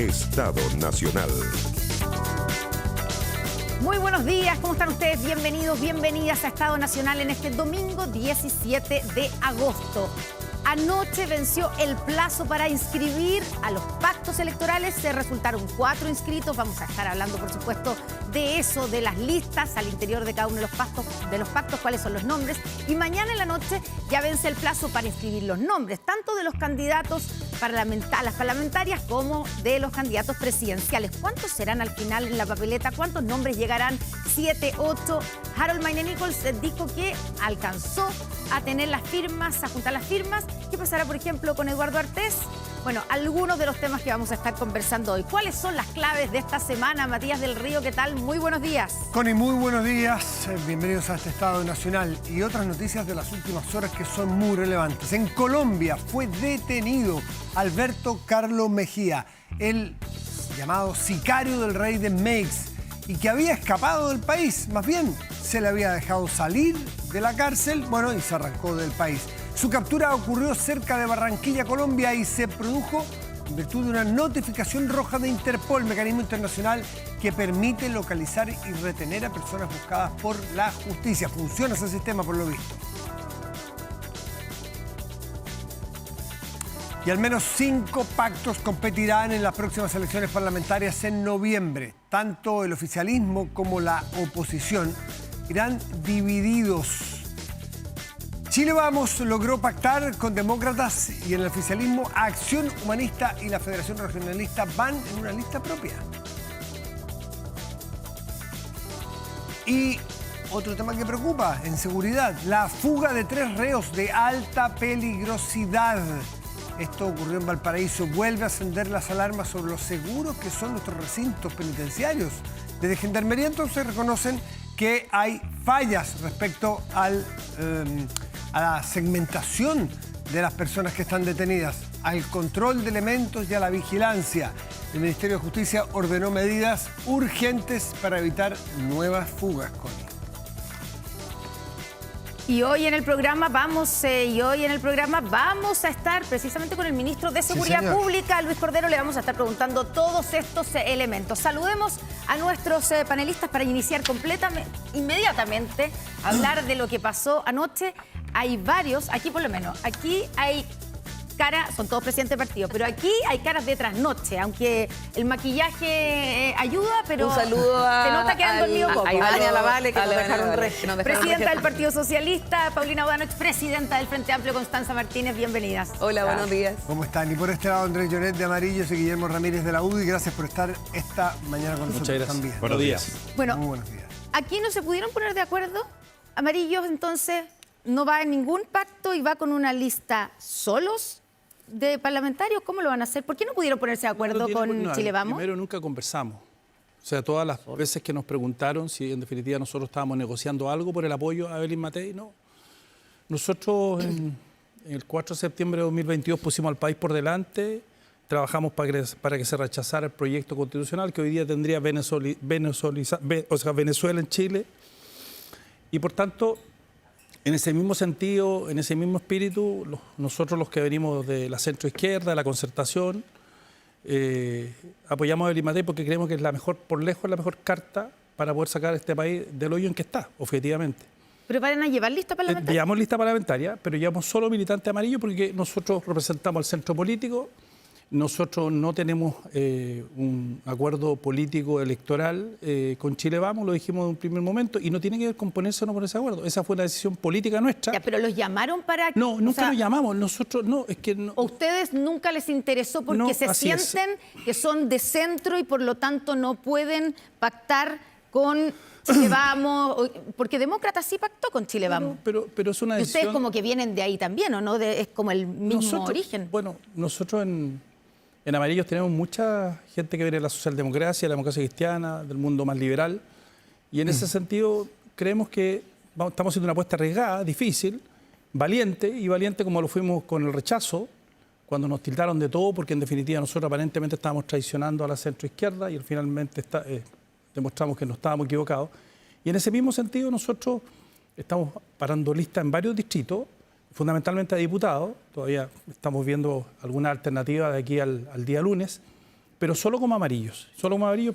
Estado Nacional. Muy buenos días, ¿cómo están ustedes? Bienvenidos, bienvenidas a Estado Nacional en este domingo 17 de agosto. Anoche venció el plazo para inscribir a los pactos electorales. Se resultaron 4 inscritos. Vamos a estar hablando, por supuesto, de eso, de las listas al interior de cada uno de los pactos, cuáles son los nombres. Y mañana en la noche ya vence el plazo para inscribir los nombres, tanto de los candidatos a las parlamentarias como de los candidatos presidenciales. ¿Cuántos serán al final en la papeleta? ¿Cuántos nombres llegarán? 7, 8. Harold Mayne Nichols dijo que alcanzó a tener las firmas, a juntar las firmas. ¿Qué pasará, por ejemplo, con Eduardo Artés? Bueno, algunos de los temas que vamos a estar conversando hoy. ¿Cuáles son las claves de esta semana? Matías del Río, ¿qué tal? Muy buenos días. Connie, muy buenos días. Bienvenidos a este Estado Nacional y otras noticias de las últimas horas que son muy relevantes. En Colombia fue detenido Alberto Carlos Mejía, el llamado sicario del rey de Meix, y que había escapado del país. Más bien, se le había dejado salir de la cárcel, y se arrancó del país. Su captura ocurrió cerca de Barranquilla, Colombia, y se produjo en virtud de una notificación roja de Interpol, mecanismo internacional que permite localizar y retener a personas buscadas por la justicia. Funciona ese sistema, por lo visto. Y al menos 5 pactos competirán en las próximas elecciones parlamentarias en noviembre. Tanto el oficialismo como la oposición irán divididos. Chile Vamos logró pactar con demócratas y en el oficialismo Acción Humanista y la Federación Regionalista van en una lista propia. Y otro tema que preocupa, en seguridad, la fuga de 3 reos de alta peligrosidad. Esto ocurrió en Valparaíso. Vuelve a encender las alarmas sobre lo seguros que son nuestros recintos penitenciarios. Desde Gendarmería entonces reconocen que hay fallas respecto a la segmentación de las personas que están detenidas, al control de elementos y a la vigilancia. El Ministerio de Justicia ordenó medidas urgentes para evitar nuevas fugas, Connie. Y hoy en el programa vamos a estar precisamente con el ministro de Seguridad Pública, Luis Cordero. Le vamos a estar preguntando todos estos elementos. Saludemos a nuestros panelistas para iniciar inmediatamente a hablar de lo que pasó anoche. Hay varios, aquí por lo menos, aquí hay son todos presidentes de partido, pero aquí hay caras de trasnoche, aunque el maquillaje ayuda, pero un saludo se nota que han dormido poco. A Iván y a la Vale, que nos dejaron registro. Presidenta del Partido Socialista, Paulina Bodanovich, presidenta del Frente Amplio, Constanza Martínez, bienvenidas. Hola, buenos días. ¿Cómo están? Y por este lado, Andrés Lloret de Amarillos y Guillermo Ramírez de la UDI. Gracias por estar esta mañana con nosotros. Muchas gracias. También. Buenos días. Bueno, muy buenos días. Aquí no se pudieron poner de acuerdo. Amarillos, entonces, no va en ningún pacto y va con una lista solos de parlamentarios. ¿Cómo lo van a hacer? ¿Por qué no pudieron ponerse de acuerdo con Chile Vamos? Primero, nunca conversamos. O sea, todas las veces que nos preguntaron si en definitiva nosotros estábamos negociando algo por el apoyo a Evelyn Matei, no. Nosotros en el 4 de septiembre de 2022 pusimos al país por delante, trabajamos para que se rechazara el proyecto constitucional que hoy día tendría Venezuela en Chile. Y por tanto, en ese mismo sentido, en ese mismo espíritu, nosotros los que venimos de la centroizquierda, de la concertación, apoyamos a Evelyn Matei porque creemos que es la mejor, por lejos, la mejor carta para poder sacar a este país del hoyo en que está, objetivamente. ¿Pero van a llevar lista parlamentaria? Llevamos lista parlamentaria, pero llevamos solo militante amarillo porque nosotros representamos al centro político. Nosotros no tenemos un acuerdo político electoral con Chile Vamos, lo dijimos en un primer momento, y no tiene que ver con ponerse o no ponerse de acuerdo. Esa fue una decisión política nuestra. Ya, pero los llamaron para... No, nunca nos llamamos. Nosotros no, es que no. ¿O ustedes nunca les interesó porque No, se sienten que son de centro y por lo tanto no pueden pactar con Chile Vamos? Porque Demócratas sí pactó con Chile Vamos. Pero es una decisión... Y ustedes como que vienen de ahí también, ¿o no? Es como el mismo origen. Bueno, nosotros en Amarillos tenemos mucha gente que viene de la socialdemocracia, de la democracia cristiana, del mundo más liberal. Y en ese sentido creemos que estamos haciendo una apuesta arriesgada, difícil, valiente como lo fuimos con el rechazo, cuando nos tildaron de todo, porque en definitiva nosotros aparentemente estábamos traicionando a la centroizquierda y finalmente demostramos que no estábamos equivocados. Y en ese mismo sentido nosotros estamos parando lista en varios distritos, fundamentalmente a diputados. Todavía estamos viendo alguna alternativa de aquí al día lunes, pero solo como amarillos,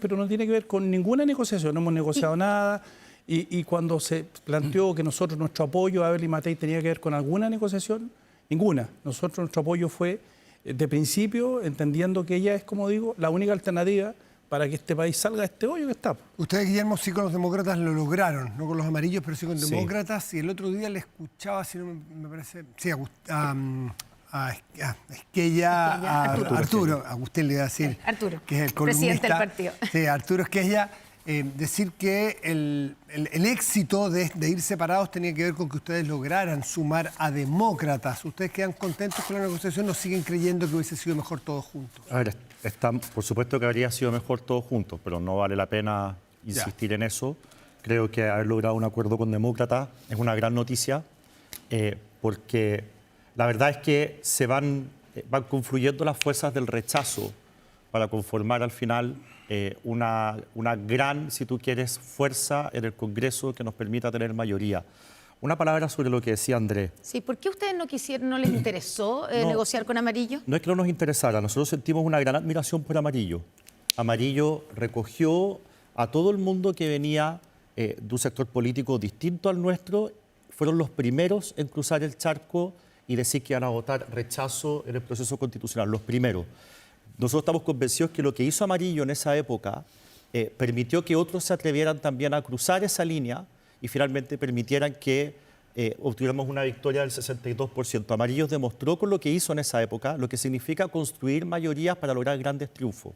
pero no tiene que ver con ninguna negociación, no hemos negociado nada. Y cuando se planteó que nuestro apoyo a Evelyn Matei tenía que ver con alguna negociación, ninguna. Nuestro apoyo fue de principio, entendiendo que ella es, como digo, la única alternativa para que este país salga de este hoyo que está. Ustedes, Guillermo, sí con los demócratas lo lograron, no con los amarillos, pero sí con Sí. demócratas. Y el otro día le escuchaba, si no me parece, sí, a Esquella, a Arturo, Agustín le iba a decir, Arturo, que es el presidente columnista. del partido. Sí, Arturo Esquella, decir que el éxito de ir separados tenía que ver con que ustedes lograran sumar a demócratas. ¿Ustedes quedan contentos con la negociación o siguen creyendo que hubiese sido mejor todos juntos? A ver, por supuesto que habría sido mejor todos juntos, pero no vale la pena insistir en eso. Creo que haber logrado un acuerdo con demócratas es una gran noticia, porque la verdad es que se van confluyendo las fuerzas del rechazo para conformar al final una gran, si tú quieres, fuerza en el Congreso que nos permita tener mayoría. Una palabra sobre lo que decía Andrés. Sí, ¿por qué ustedes no quisieron, no les interesó negociar con Amarillo? No es que no nos interesara, nosotros sentimos una gran admiración por Amarillo. Amarillo recogió a todo el mundo que venía de un sector político distinto al nuestro, fueron los primeros en cruzar el charco y decir que iban a votar rechazo en el proceso constitucional, los primeros. Nosotros estamos convencidos que lo que hizo Amarillo en esa época permitió que otros se atrevieran también a cruzar esa línea y finalmente permitieran que obtuviéramos una victoria del 62%. Amarillo demostró con lo que hizo en esa época lo que significa construir mayorías para lograr grandes triunfos.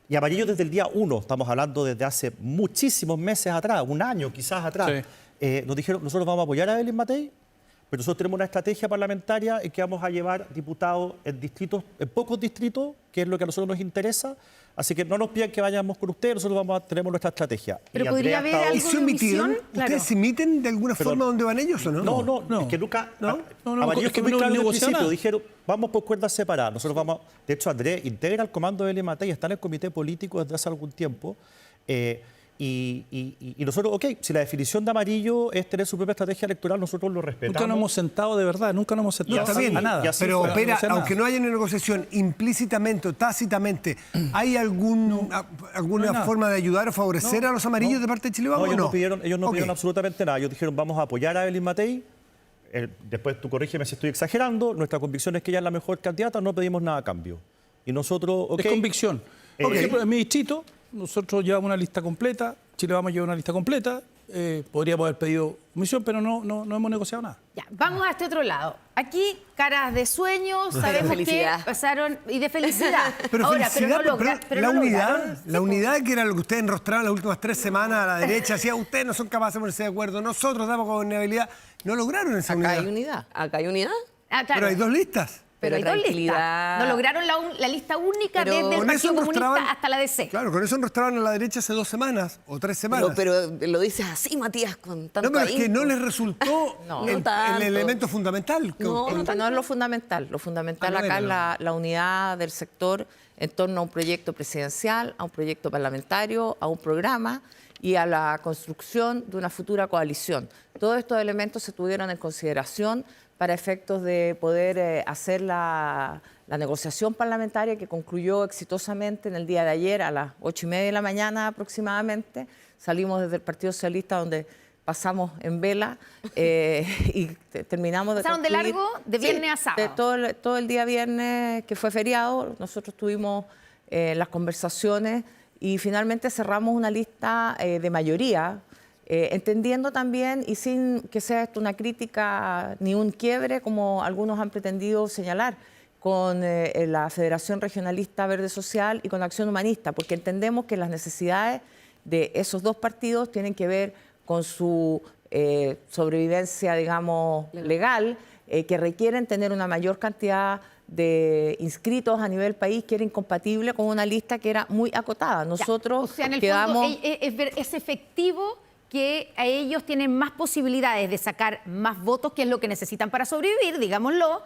Y Amarillo desde el día 1, estamos hablando desde hace muchísimos meses atrás, un año quizás atrás, nos dijeron, nosotros vamos a apoyar a Evelyn Matei, pero nosotros tenemos una estrategia parlamentaria en que vamos a llevar diputados en pocos distritos, que es lo que a nosotros nos interesa. Así que no nos pidan que vayamos con ustedes, nosotros tenemos nuestra estrategia. Pero Y podría Andrea haber ha algo ¿Y estado- se de omitieron? omisión? Claro. ¿Ustedes se emiten de alguna forma dónde van ellos o no? No, es que nunca... ¿No? Amarillo es que fue muy no claro desde el negoció principio, nada. dijeron, vamos por cuerdas separadas. Nosotros vamos... De hecho, Andrés integra el comando de Evelyn Matei, está en el comité político desde hace algún tiempo. Y nosotros, ok, si la definición de Amarillo es tener su propia estrategia electoral, nosotros lo respetamos. Nunca nos hemos sentado de verdad, nunca nos hemos sentado No, está bien, a nada. pero Para opera, negociar nada. aunque no haya una negociación implícitamente o tácitamente, ¿hay alguna nada. forma de ayudar o favorecer a los amarillos de parte de Chile No, Vamos o ellos no? no pidieron Ok. absolutamente nada. Ellos dijeron, vamos a apoyar a Evelyn Matei. Después tú corrígeme si estoy exagerando. Nuestra convicción es que ella es la mejor candidata, no pedimos nada a cambio. Y nosotros, ok. Es convicción. Por ejemplo, en mi distrito, nosotros llevamos una lista completa, Chile Vamos a llevar una lista completa, podríamos haber pedido comisión, pero no hemos negociado nada. Ya, vamos a este otro lado. Aquí, caras de sueños, sabemos que felicidad. pasaron... Y de felicidad. Pero Ahora, felicidad, pero no logra- pero la no unidad, lograron. la unidad que era lo que ustedes enrostraban las últimas 3 semanas a la derecha, decía, ustedes no son capaces de ponerse de acuerdo, nosotros damos gobernabilidad, no lograron esa Acá hay unidad. unidad. Acá hay unidad. Ah, claro. Pero hay 2 listas. Pero hay Pero dos listas. tranquilidad. No lograron la lista única Pero desde el con Partido eso Comunista enrostraban- hasta la DC. Claro, con eso enrostraban a la derecha hace 2 semanas o 3 semanas. Pero lo dices así, Matías, con tanto no, pero es que ahínco. no les resultó No, el, no tanto. el elemento fundamental. No es lo fundamental. Lo fundamental Ah, no acá es era. la unidad del sector en torno a un proyecto presidencial, a un proyecto parlamentario, a un programa y a la construcción de una futura coalición. Todos estos elementos se tuvieron en consideración para efectos de poder hacer la negociación parlamentaria que concluyó exitosamente en el día de ayer a las 8:30 de la mañana aproximadamente. Salimos desde el Partido Socialista donde pasamos en vela y terminamos de Pasaron de concluir- largo de viernes a sábado. de todo el día viernes que fue feriado. Nosotros tuvimos las conversaciones y finalmente cerramos una lista de mayoría, entendiendo también, y sin que sea esto una crítica ni un quiebre, como algunos han pretendido señalar, con la Federación Regionalista Verde Social y con Acción Humanista, porque entendemos que las necesidades de esos dos partidos tienen que ver con su sobrevivencia, digamos, legal, que requieren tener una mayor cantidad de inscritos a nivel país, que era incompatible con una lista que era muy acotada. Nosotros O sea, en el quedamos... fondo es efectivo que a ellos tienen más posibilidades de sacar más votos, que es lo que necesitan para sobrevivir, digámoslo,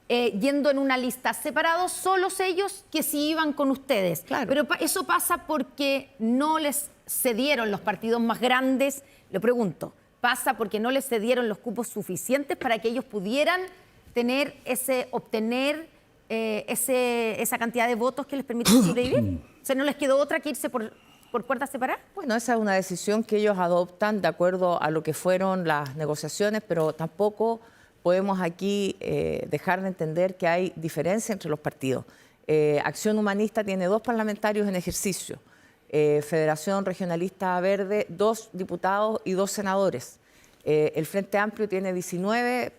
yendo en una lista separados, solos ellos que sí iban con ustedes. Claro. Pero eso pasa porque no les cedieron los partidos más grandes, lo pregunto, pasa porque no les cedieron los cupos suficientes para que ellos pudieran obtener esa cantidad de votos que les permite sobrevivir? O sea, ¿no les quedó otra que irse por puertas separadas? Bueno, esa es una decisión que ellos adoptan de acuerdo a lo que fueron las negociaciones, pero tampoco podemos aquí dejar de entender que hay diferencia entre los partidos. Acción Humanista tiene 2 parlamentarios en ejercicio. Federación Regionalista Verde, 2 diputados y 2 senadores. El Frente Amplio tiene 19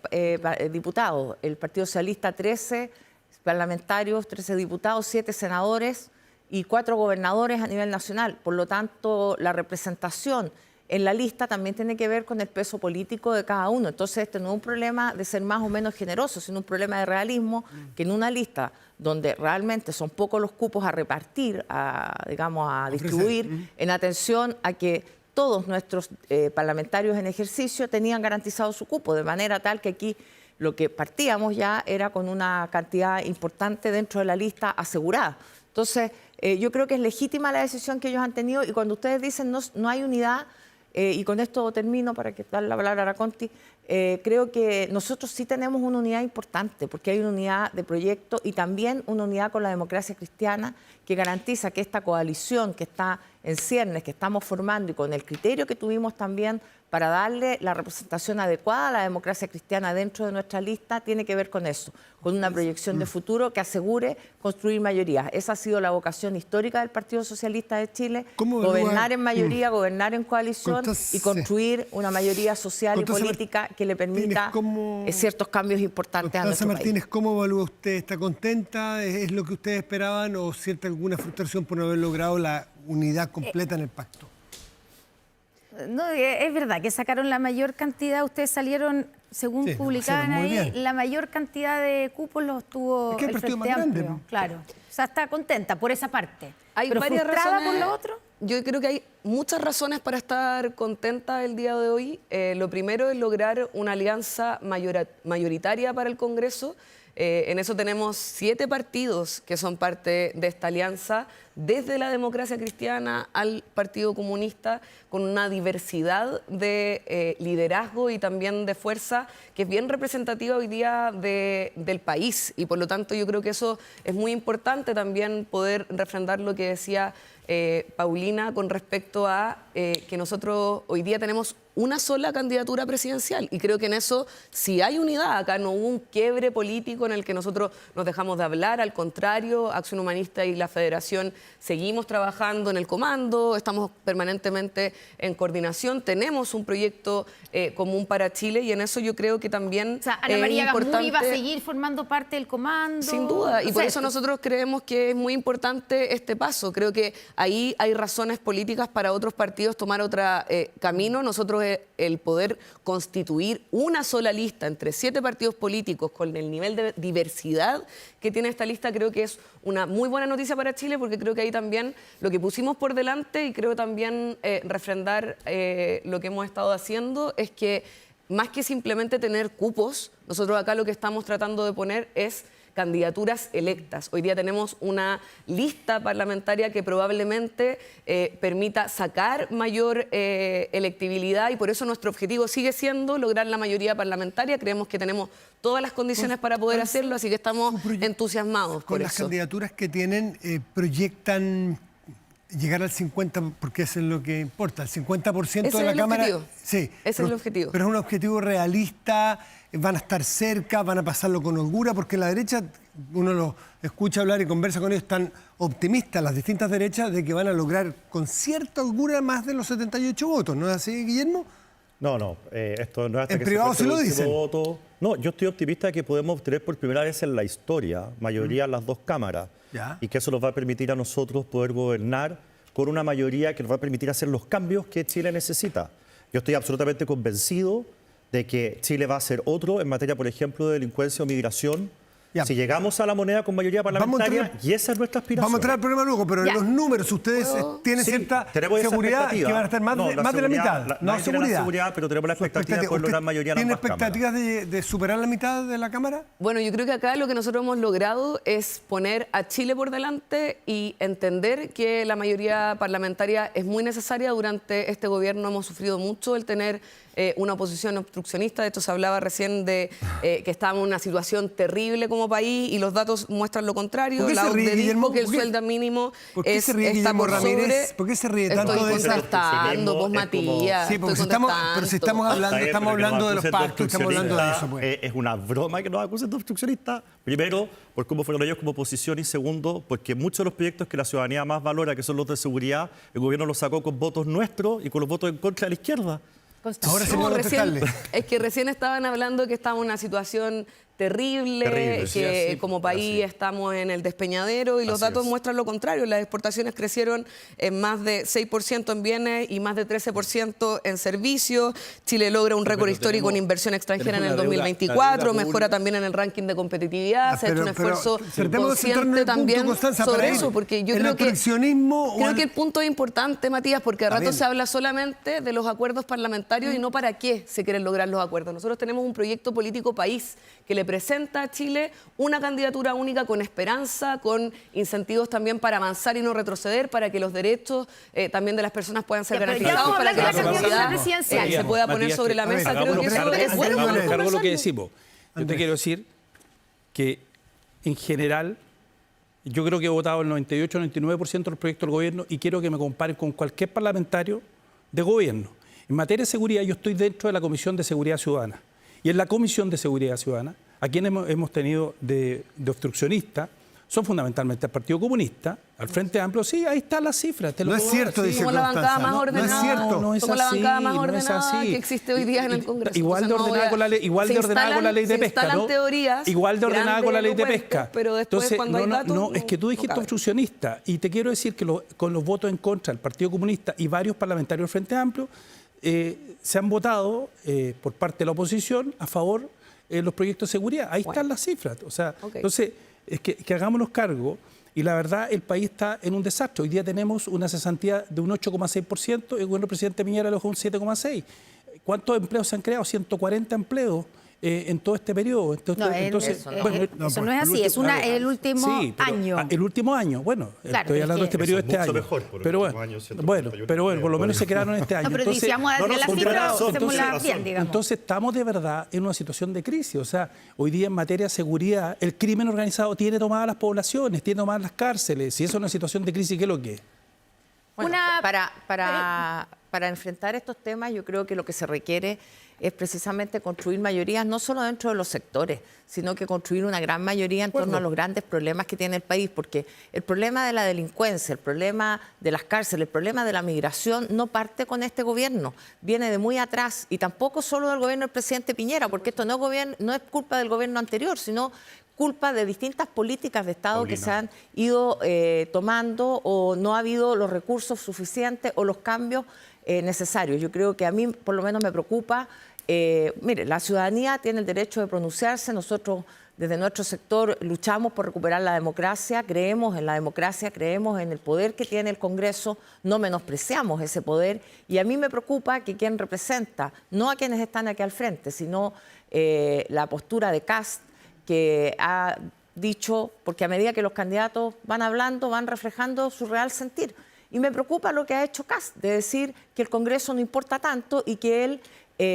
diputados. El Partido Socialista 13 parlamentarios, 13 diputados, 7 senadores y 4 gobernadores a nivel nacional. Por lo tanto, la representación en la lista también tiene que ver con el peso político de cada uno. Entonces, este no es un problema de ser más o menos generoso, sino un problema de realismo, que en una lista donde realmente son pocos los cupos a repartir, a distribuir, en atención a que todos nuestros parlamentarios en ejercicio tenían garantizado su cupo, de manera tal que aquí lo que partíamos ya era con una cantidad importante dentro de la lista asegurada. Entonces, yo creo que es legítima la decisión que ellos han tenido, y cuando ustedes dicen no hay unidad, y con esto termino para que darle la palabra a Conti, creo que nosotros sí tenemos una unidad importante, porque hay una unidad de proyecto y también una unidad con la democracia cristiana que garantiza que esta coalición que está en ciernes, que estamos formando, y con el criterio que tuvimos también para darle la representación adecuada a la democracia cristiana dentro de nuestra lista, tiene que ver con eso, con una proyección de futuro que asegure construir mayorías. Esa ha sido la vocación histórica del Partido Socialista de Chile, gobernar en mayoría, gobernar en coalición y construir una mayoría social y política que le permita ciertos cambios importantes a nuestro Martínez, país. ¿cómo evalúa usted? ¿Está contenta? ¿Es lo que ustedes esperaban o siente alguna frustración por no haber logrado la unidad completa en el pacto? No, es verdad que sacaron la mayor cantidad, ustedes salieron, según publicaban ahí, la mayor cantidad de cupos los tuvo el Frente Amplio. Claro, o sea, está contenta por esa parte. Hay pero varias frustrada razones, por lo otro. Yo creo que hay muchas razones para estar contenta el día de hoy. Lo primero es lograr una alianza mayoritaria para el Congreso. En eso tenemos 7 partidos que son parte de esta alianza, desde la democracia cristiana al Partido Comunista, con una diversidad de liderazgo y también de fuerza que es bien representativa hoy día del país. Y por lo tanto yo creo que eso es muy importante también poder refrendar lo que decía Paulina con respecto a que nosotros hoy día tenemos una sola candidatura presidencial, y creo que en eso sí hay unidad. Acá no hubo un quiebre político en el que nosotros nos dejamos de hablar, al contrario, Acción Humanista y la Federación seguimos trabajando en el comando, estamos permanentemente en coordinación, tenemos un proyecto común para Chile, y en eso yo creo que también Ana María Gazmuri va a importante, seguir formando parte del comando. sin duda, y por eso nosotros creemos que es muy importante este paso. Creo que ahí hay razones políticas para otros partidos tomar otro camino. Nosotros el poder constituir una sola lista entre 7 partidos políticos con el nivel de diversidad que tiene esta lista, creo que es una muy buena noticia para Chile, porque creo que ahí también lo que pusimos por delante, y creo también refrendar lo que hemos estado haciendo, es que más que simplemente tener cupos, nosotros acá lo que estamos tratando de poner es candidaturas electas. Hoy día tenemos una lista parlamentaria que probablemente permita sacar mayor electibilidad, y por eso nuestro objetivo sigue siendo lograr la mayoría parlamentaria. Creemos que tenemos todas las condiciones para poder hacerlo, así que estamos entusiazimados por Con las eso. candidaturas que tienen, proyectan llegar al 50%, porque eso es lo que importa, el 50% Ese de la es el Cámara. objetivo. Sí, Ese es el objetivo. Pero es un objetivo realista, van a estar cerca, van a pasarlo con holgura, porque la derecha, uno lo escucha hablar y conversa con ellos, están optimistas, las distintas derechas, de que van a lograr con cierta holgura más de los 78 votos, ¿no es así, Guillermo? No, esto no es hasta En que privado se se lo cuente el último dicen. voto. No, yo estoy optimista de que podemos obtener por primera vez en la historia mayoría en las 2 cámaras. Ya. Y que eso nos va a permitir a nosotros poder gobernar con una mayoría que nos va a permitir hacer los cambios que Chile necesita. Yo estoy absolutamente convencido de que Chile va a ser otro en materia, por ejemplo, de delincuencia o migración. Ya. Si llegamos a la moneda con mayoría parlamentaria, y esa es nuestra aspiración. Vamos a entrar al problema luego, pero en Ya. los números ustedes tienen Sí, cierta tenemos esa seguridad expectativa. que van a estar más, No, de, la más de la seguridad, mitad. nadie No, tiene la seguridad. seguridad, pero tenemos la expectativa de poder lograr mayoría en ¿Tiene ambas cámaras. expectativas de superar la mitad de la Cámara? Bueno, yo creo que acá lo que nosotros hemos logrado es poner a Chile por delante y entender que la mayoría parlamentaria es muy necesaria. Durante este gobierno hemos sufrido mucho el tener una oposición obstruccionista. De hecho, se hablaba recién de que estábamos en una situación terrible como país y los datos muestran lo contrario. ¿Por qué La se ríe, OCDE Guillermo? dijo que el ¿Por qué- sueldo mínimo ¿Por qué se ríe está Guillermo por Ramírez? sobre... ¿Por qué se ríe tanto Estoy de eso? contestando, pues, Es como- Matías. Sí, porque estoy pero si estamos hablando, Está bien, estamos pero que nos hablando de los acusen pactos, estamos hablando de eso. obstruccionistas, Pues. Es una broma que nos acusen de obstruccionistas. Primero, por cómo fueron ellos como oposición, y segundo, porque muchos de los proyectos que la ciudadanía más valora, que son los de seguridad, el gobierno los sacó con votos nuestros y con los votos en contra de la izquierda. Ahora sí No, puedo recién, contestarle. es que recién estaban hablando que estamos en una situación terrible, Terrible, sí, que así, como país así. estamos en el despeñadero y los Así datos es. muestran lo contrario. Las exportaciones crecieron en más de 6% en bienes y más de 13% en servicios. Chile logra un récord pero histórico en tenemos- inversión extranjera en el tenemos una deuda- 2024, la deuda mejora pública. también en el ranking de competitividad, se ha hecho un esfuerzo tratemos de centrarnos en consciente el punto, también Constanza, sobre para ir eso, porque yo el creo que... obstruccionismo o Creo el- que el punto es importante, Matías, porque a Está rato bien. se habla solamente de los acuerdos parlamentarios y no para qué se quieren lograr los acuerdos. Nosotros tenemos un proyecto político país que le presenta a Chile una candidatura única con esperanza, con incentivos también para avanzar y no retroceder, para que los derechos también de las personas puedan ser Ya, pero ya garantizados, vamos a para hablar que de la la candidatura sociedad presidencial. se pueda poner Matías, sobre la a ver, mesa. Creo que hagámonos eso cargo, es bueno. hagámonos para cargo lo que conversarlo. decimos. Yo te quiero decir que en general yo creo que he votado el 98-99% de los proyectos del gobierno y quiero que me comparen con cualquier parlamentario de gobierno. En materia de seguridad yo estoy dentro de la Comisión de Seguridad Ciudadana y en la Comisión de Seguridad Ciudadana a quienes hemos tenido de obstruccionista son fundamentalmente el Partido Comunista, al Frente Amplio. Sí, ahí está la cifra. Te lo No es puedo dar, cierto, sí. dice Somos la bancada Constanza, más no, ordenada. no es cierto. No es Somos la así, bancada más no es ordenada así. que existe hoy día en el Congreso. Igual de Entonces, no ordenada voy a- con la ley, igual se de ordenada con la ley de se pesca, instalan ¿no? teorías Igual de ordenada con la ley de grandilocuentes, pesca. pero después Entonces, cuando hay datos, no, es que tú dijiste cabe. obstruccionista y te quiero decir que con los votos en contra del Partido Comunista y varios parlamentarios del Frente Amplio se han votado por parte de la oposición a favor de los proyectos de seguridad. Ahí están las cifras. O sea, Ok. entonces, es que hagámonos cargo. Y la verdad, el país está en un desastre. Hoy día tenemos una cesantía de un 8,6%, el gobierno del presidente Piñera lo dejó un 7,6%. ¿Cuántos empleos se han creado? 140 empleos en todo este periodo. Entonces, Eso no es así, es el último sí, pero, año. El último año, bueno, Claro, estoy es hablando de que- este periodo de Eso este es año. mucho mejor, por el Pero último bueno, año, 138 bueno, por lo menos se quedaron este año. No, pero Entonces, decíamos de la con cifra, razón, hacemos la entonces, bien, digamos. entonces estamos de verdad en una situación de crisis. O sea, hoy día en materia de seguridad, el crimen organizado tiene tomadas las poblaciones, tiene tomadas las cárceles. Si eso es una situación de crisis, ¿qué es lo que es? Bueno, Una- para enfrentar estos temas, yo creo que lo que se requiere es precisamente construir mayorías, no solo dentro de los sectores, sino que construir una gran mayoría en torno a los grandes problemas que tiene el país, porque el problema de la delincuencia, el problema de las cárceles, el problema de la migración no parte con este gobierno, viene de muy atrás y tampoco solo del gobierno del presidente Piñera, porque esto no es culpa del gobierno anterior, sino culpa de distintas políticas de Estado que se han ido tomando o no ha habido los recursos suficientes o los cambios necesarios. Yo creo que a mí por lo menos me preocupa, mire, la ciudadanía tiene el derecho de pronunciarse, nosotros desde nuestro sector luchamos por recuperar la democracia, creemos en la democracia, creemos en el poder que tiene el Congreso, no menospreciamos ese poder y a mí me preocupa que quien representa, no a quienes están aquí al frente, sino la postura de Kast, que ha dicho, porque a medida que los candidatos van hablando, van reflejando su real sentir. Y me preocupa lo que ha hecho Kast, de decir que el Congreso no importa tanto y que él,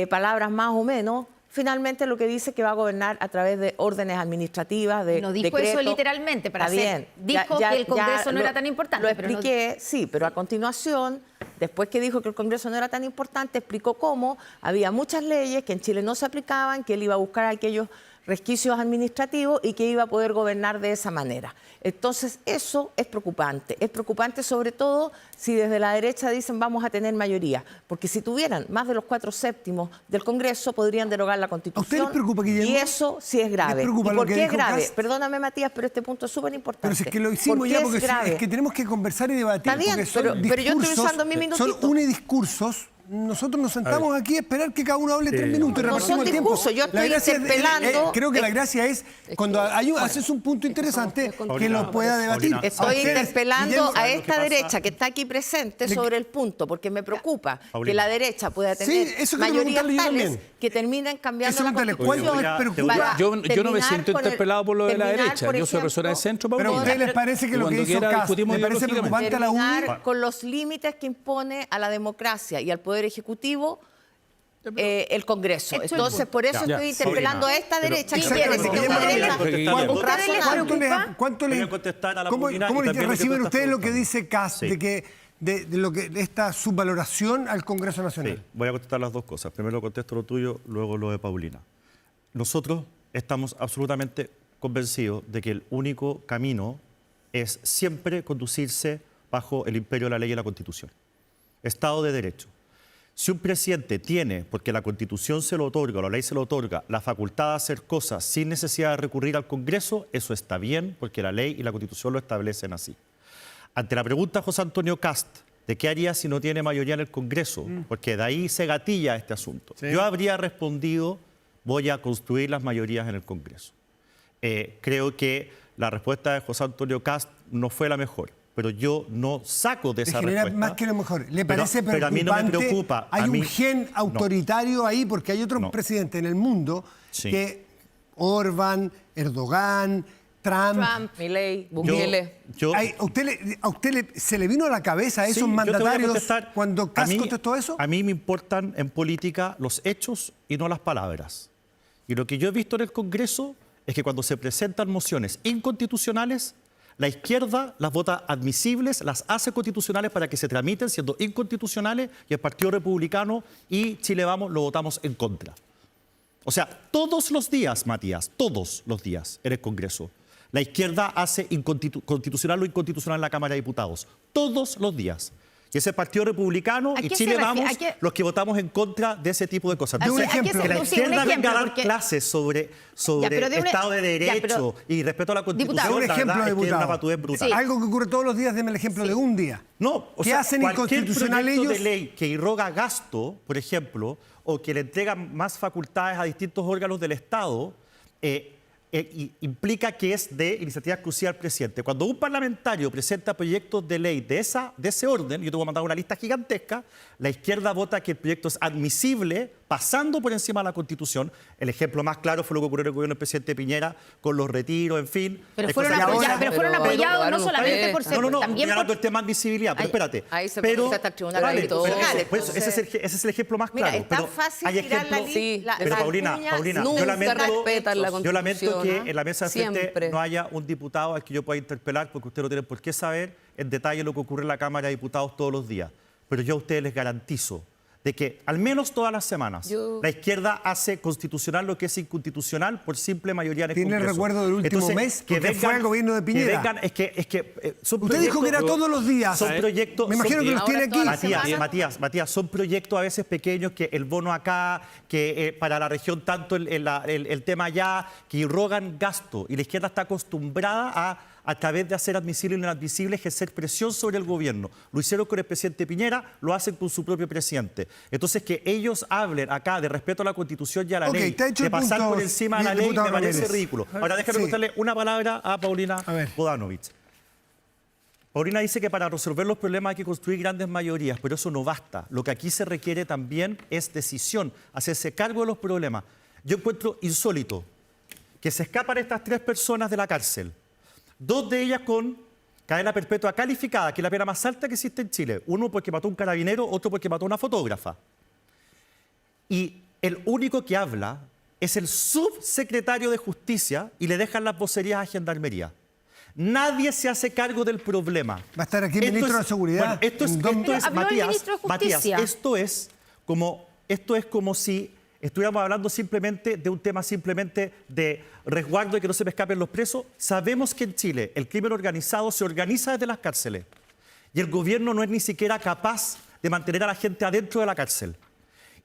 palabras más o menos, finalmente lo que dice que va a gobernar a través de órdenes administrativas, de No dijo decretos. eso literalmente, para Está hacer. bien. Dijo que el Congreso no era tan importante. Lo pero no- expliqué, sí, pero a continuación, después que dijo que el Congreso no era tan importante, explicó cómo había muchas leyes que en Chile no se aplicaban, que él iba a buscar aquellos resquicios administrativos y que iba a poder gobernar de esa manera. Entonces, eso es preocupante sobre todo si desde la derecha dicen vamos a tener mayoría, porque si tuvieran más de los 4/7 del Congreso podrían derogar la Constitución. les preocupa, Guillermo? Y eso sí es grave. ¿Les preocupa ¿Y lo por que qué es dijo grave? Kast? Perdóname, Matías, pero este punto es súper importante. Pero si es que lo hicimos ¿Por qué ya, porque es grave? es que tenemos que conversar y debatir. Está bien, porque son pero yo estoy discursos, usando mi minutito. son unidiscursos. Nosotros nos sentamos aquí a esperar que cada uno hable 3 minutos y No repartimos son el tiempo. discursos, yo La estoy gracia es- interpelando. creo que la gracia es cuando haces un punto interesante que lo pueda debatir. Paulina, Estoy Ustedes, interpelando Guillermo, a lo que esta pasa? derecha que está aquí presente sobre el punto, porque me preocupa que Paulina. la derecha pueda Sí, tener eso quiero mayorías preguntarle yo tales también. que terminen cambiando Eso la pregúntale, ¿cuál Constitución. te preocupa? para Yo no me terminar siento con el- interpelado por lo de la terminar, derecha. por Yo soy persona de ejemplo, centro, Pero a Paulina. ustedes les parece que lo que Cuando hizo quiera Kast, discutimos ¿le parece ideológicamente. preocupante a la UDI? terminar con los límites que impone a la democracia y al Poder Ejecutivo el Congreso. Hecho el Entonces, punto. por eso Ya. estoy interpelando a esta Pero- derecha que Exactamente. quiere Voy a preocupa? contestar a la ¿Cómo Paulina y les también lo que tú reciben estás ustedes lo que preguntando? dice Kast Sí. de esta subvaloración al Congreso Nacional? Sí, voy a contestar las dos cosas. Primero contesto lo tuyo, luego lo de Paulina. Nosotros estamos absolutamente convencidos de que el único camino es siempre conducirse bajo el imperio de la ley y la Constitución. Estado de Derecho. Si un presidente tiene, porque la Constitución se lo otorga, la ley se lo otorga, la facultad de hacer cosas sin necesidad de recurrir al Congreso, eso está bien, porque la ley y la Constitución lo establecen así. Ante la pregunta de José Antonio Kast, de qué haría si no tiene mayoría en el Congreso, porque de ahí se gatilla este asunto, Sí. yo habría respondido, voy a construir las mayorías en el Congreso. Creo que la respuesta de José Antonio Kast no fue la mejor, pero yo no saco de Le esa genera respuesta. más que lo mejor. ¿Le Pero- parece pero a mí no me preocupante? preocupa. Hay A mí- un gen no. autoritario ahí porque hay otros No. presidentes en el mundo Sí. que Orbán, Erdogan, Trump. Milei, Yo- Bukele. yo- ¿A usted se le vino a la cabeza a esos Sí, yo te voy a mandatarios contestar. cuando A Kast mí- contestó eso? A mí me importan en política los hechos y no las palabras. Y lo que yo he visto en el Congreso es que cuando se presentan mociones inconstitucionales, la izquierda las vota admisibles, las hace constitucionales para que se tramiten siendo inconstitucionales, y el Partido Republicano y Chile Vamos lo votamos en contra. O sea, todos los días, Matías, todos los días en el Congreso, la izquierda hace constitucional o inconstitucional en la Cámara de Diputados. Todos los días. Y ese Partido Republicano ¿A y qué Chile se refiere? Vamos ¿A qué? los que votamos en contra de ese tipo de cosas. De un Entonces, ejemplo. que la Sí, un izquierda ejemplo, venga a dar porque- clases sobre pero de un- Estado de ya, pero- Derecho y respeto a la Constitución, Diputado. Un la ejemplo, verdad es que es una diputado. patudez brutal. Algo que ocurre todos los días, deme el ejemplo de un día. No, o ¿Qué sea, hacen cualquier inconstitucional proyecto ellos? de ley que irroga gasto, por ejemplo, o que le entrega más facultades a distintos órganos del Estado, implica que es de iniciativa exclusiva del presidente. Cuando un parlamentario presenta proyectos de ley de ese orden, yo te voy a mandar una lista gigantesca, la izquierda vota que el proyecto es admisible, pasando por encima de la Constitución. El ejemplo más claro fue lo que ocurrió en el gobierno del presidente Piñera con los retiros, en fin. Pero Hay fueron cosas que- apoyados, pero fueron Pero apoyados no aprobaron solamente ustedes. por ser... no, también estoy hablando por- del tema de admisibilidad, pero Ahí- espérate. ahí se pero, puede hasta el Tribunal vale, Arbitral. pero por eso, ese es el ejemplo más Mira, claro. es tan pero fácil hay tirar la ejemplos- Sí, pero Paulina, yo nunca lamento, respetan la yo lamento que Constitución, en la mesa de frente siempre. no haya un diputado al que yo pueda interpelar, porque usted no tiene por qué saber en detalle lo que ocurre en la Cámara de Diputados todos los días. Pero yo a ustedes les garantizo de que al menos todas las semanas Yo- la izquierda hace constitucional lo que es inconstitucional por simple mayoría en el ¿Tiene Congreso. recuerdo del último mes? Porque fue el gobierno de Piñera. Que vengan, es que son Usted dijo que era proyectos- todos los días. Son proyectos. Me imagino son- que los tiene aquí. Ahora todas las Matías, son proyectos a veces pequeños, que el bono acá, que para la región tanto el tema allá, que irrogan gasto. Y la izquierda está acostumbrada a través de hacer admisible e inadmisible, ejercer presión sobre el gobierno. Lo hicieron con el presidente Piñera, lo hacen con su propio presidente. Entonces, que ellos hablen acá de respeto a la Constitución y a la Ok, ley, está hecho de el pasar punto, por encima de la bien, ley, diputado me parece Ramírez. ridículo. Ahora déjame Sí. preguntarle una palabra a Paulina A ver. Bodanovich. Paulina dice que para resolver los problemas hay que construir grandes mayorías, pero eso no basta. Lo que aquí se requiere también es decisión, hacerse cargo de los problemas. Yo encuentro insólito que se escapan estas 3 personas de la cárcel, 2 de ellas con cadena perpetua calificada, que es la pena más alta que existe en Chile. Uno porque mató a un carabinero, otro porque mató a una fotógrafa. Y el único que habla es el subsecretario de Justicia y le dejan las vocerías a Gendarmería. Nadie se hace cargo del problema. Va a estar aquí el ministro de Seguridad. Bueno, esto es, Pero habló el Matías, ministro de Matías, Justicia. esto es como si estuviéramos hablando simplemente de un tema simplemente de resguardo y que no se me escapen los presos. Sabemos que en Chile el crimen organizado se organiza desde las cárceles y el gobierno no es ni siquiera capaz de mantener a la gente adentro de la cárcel.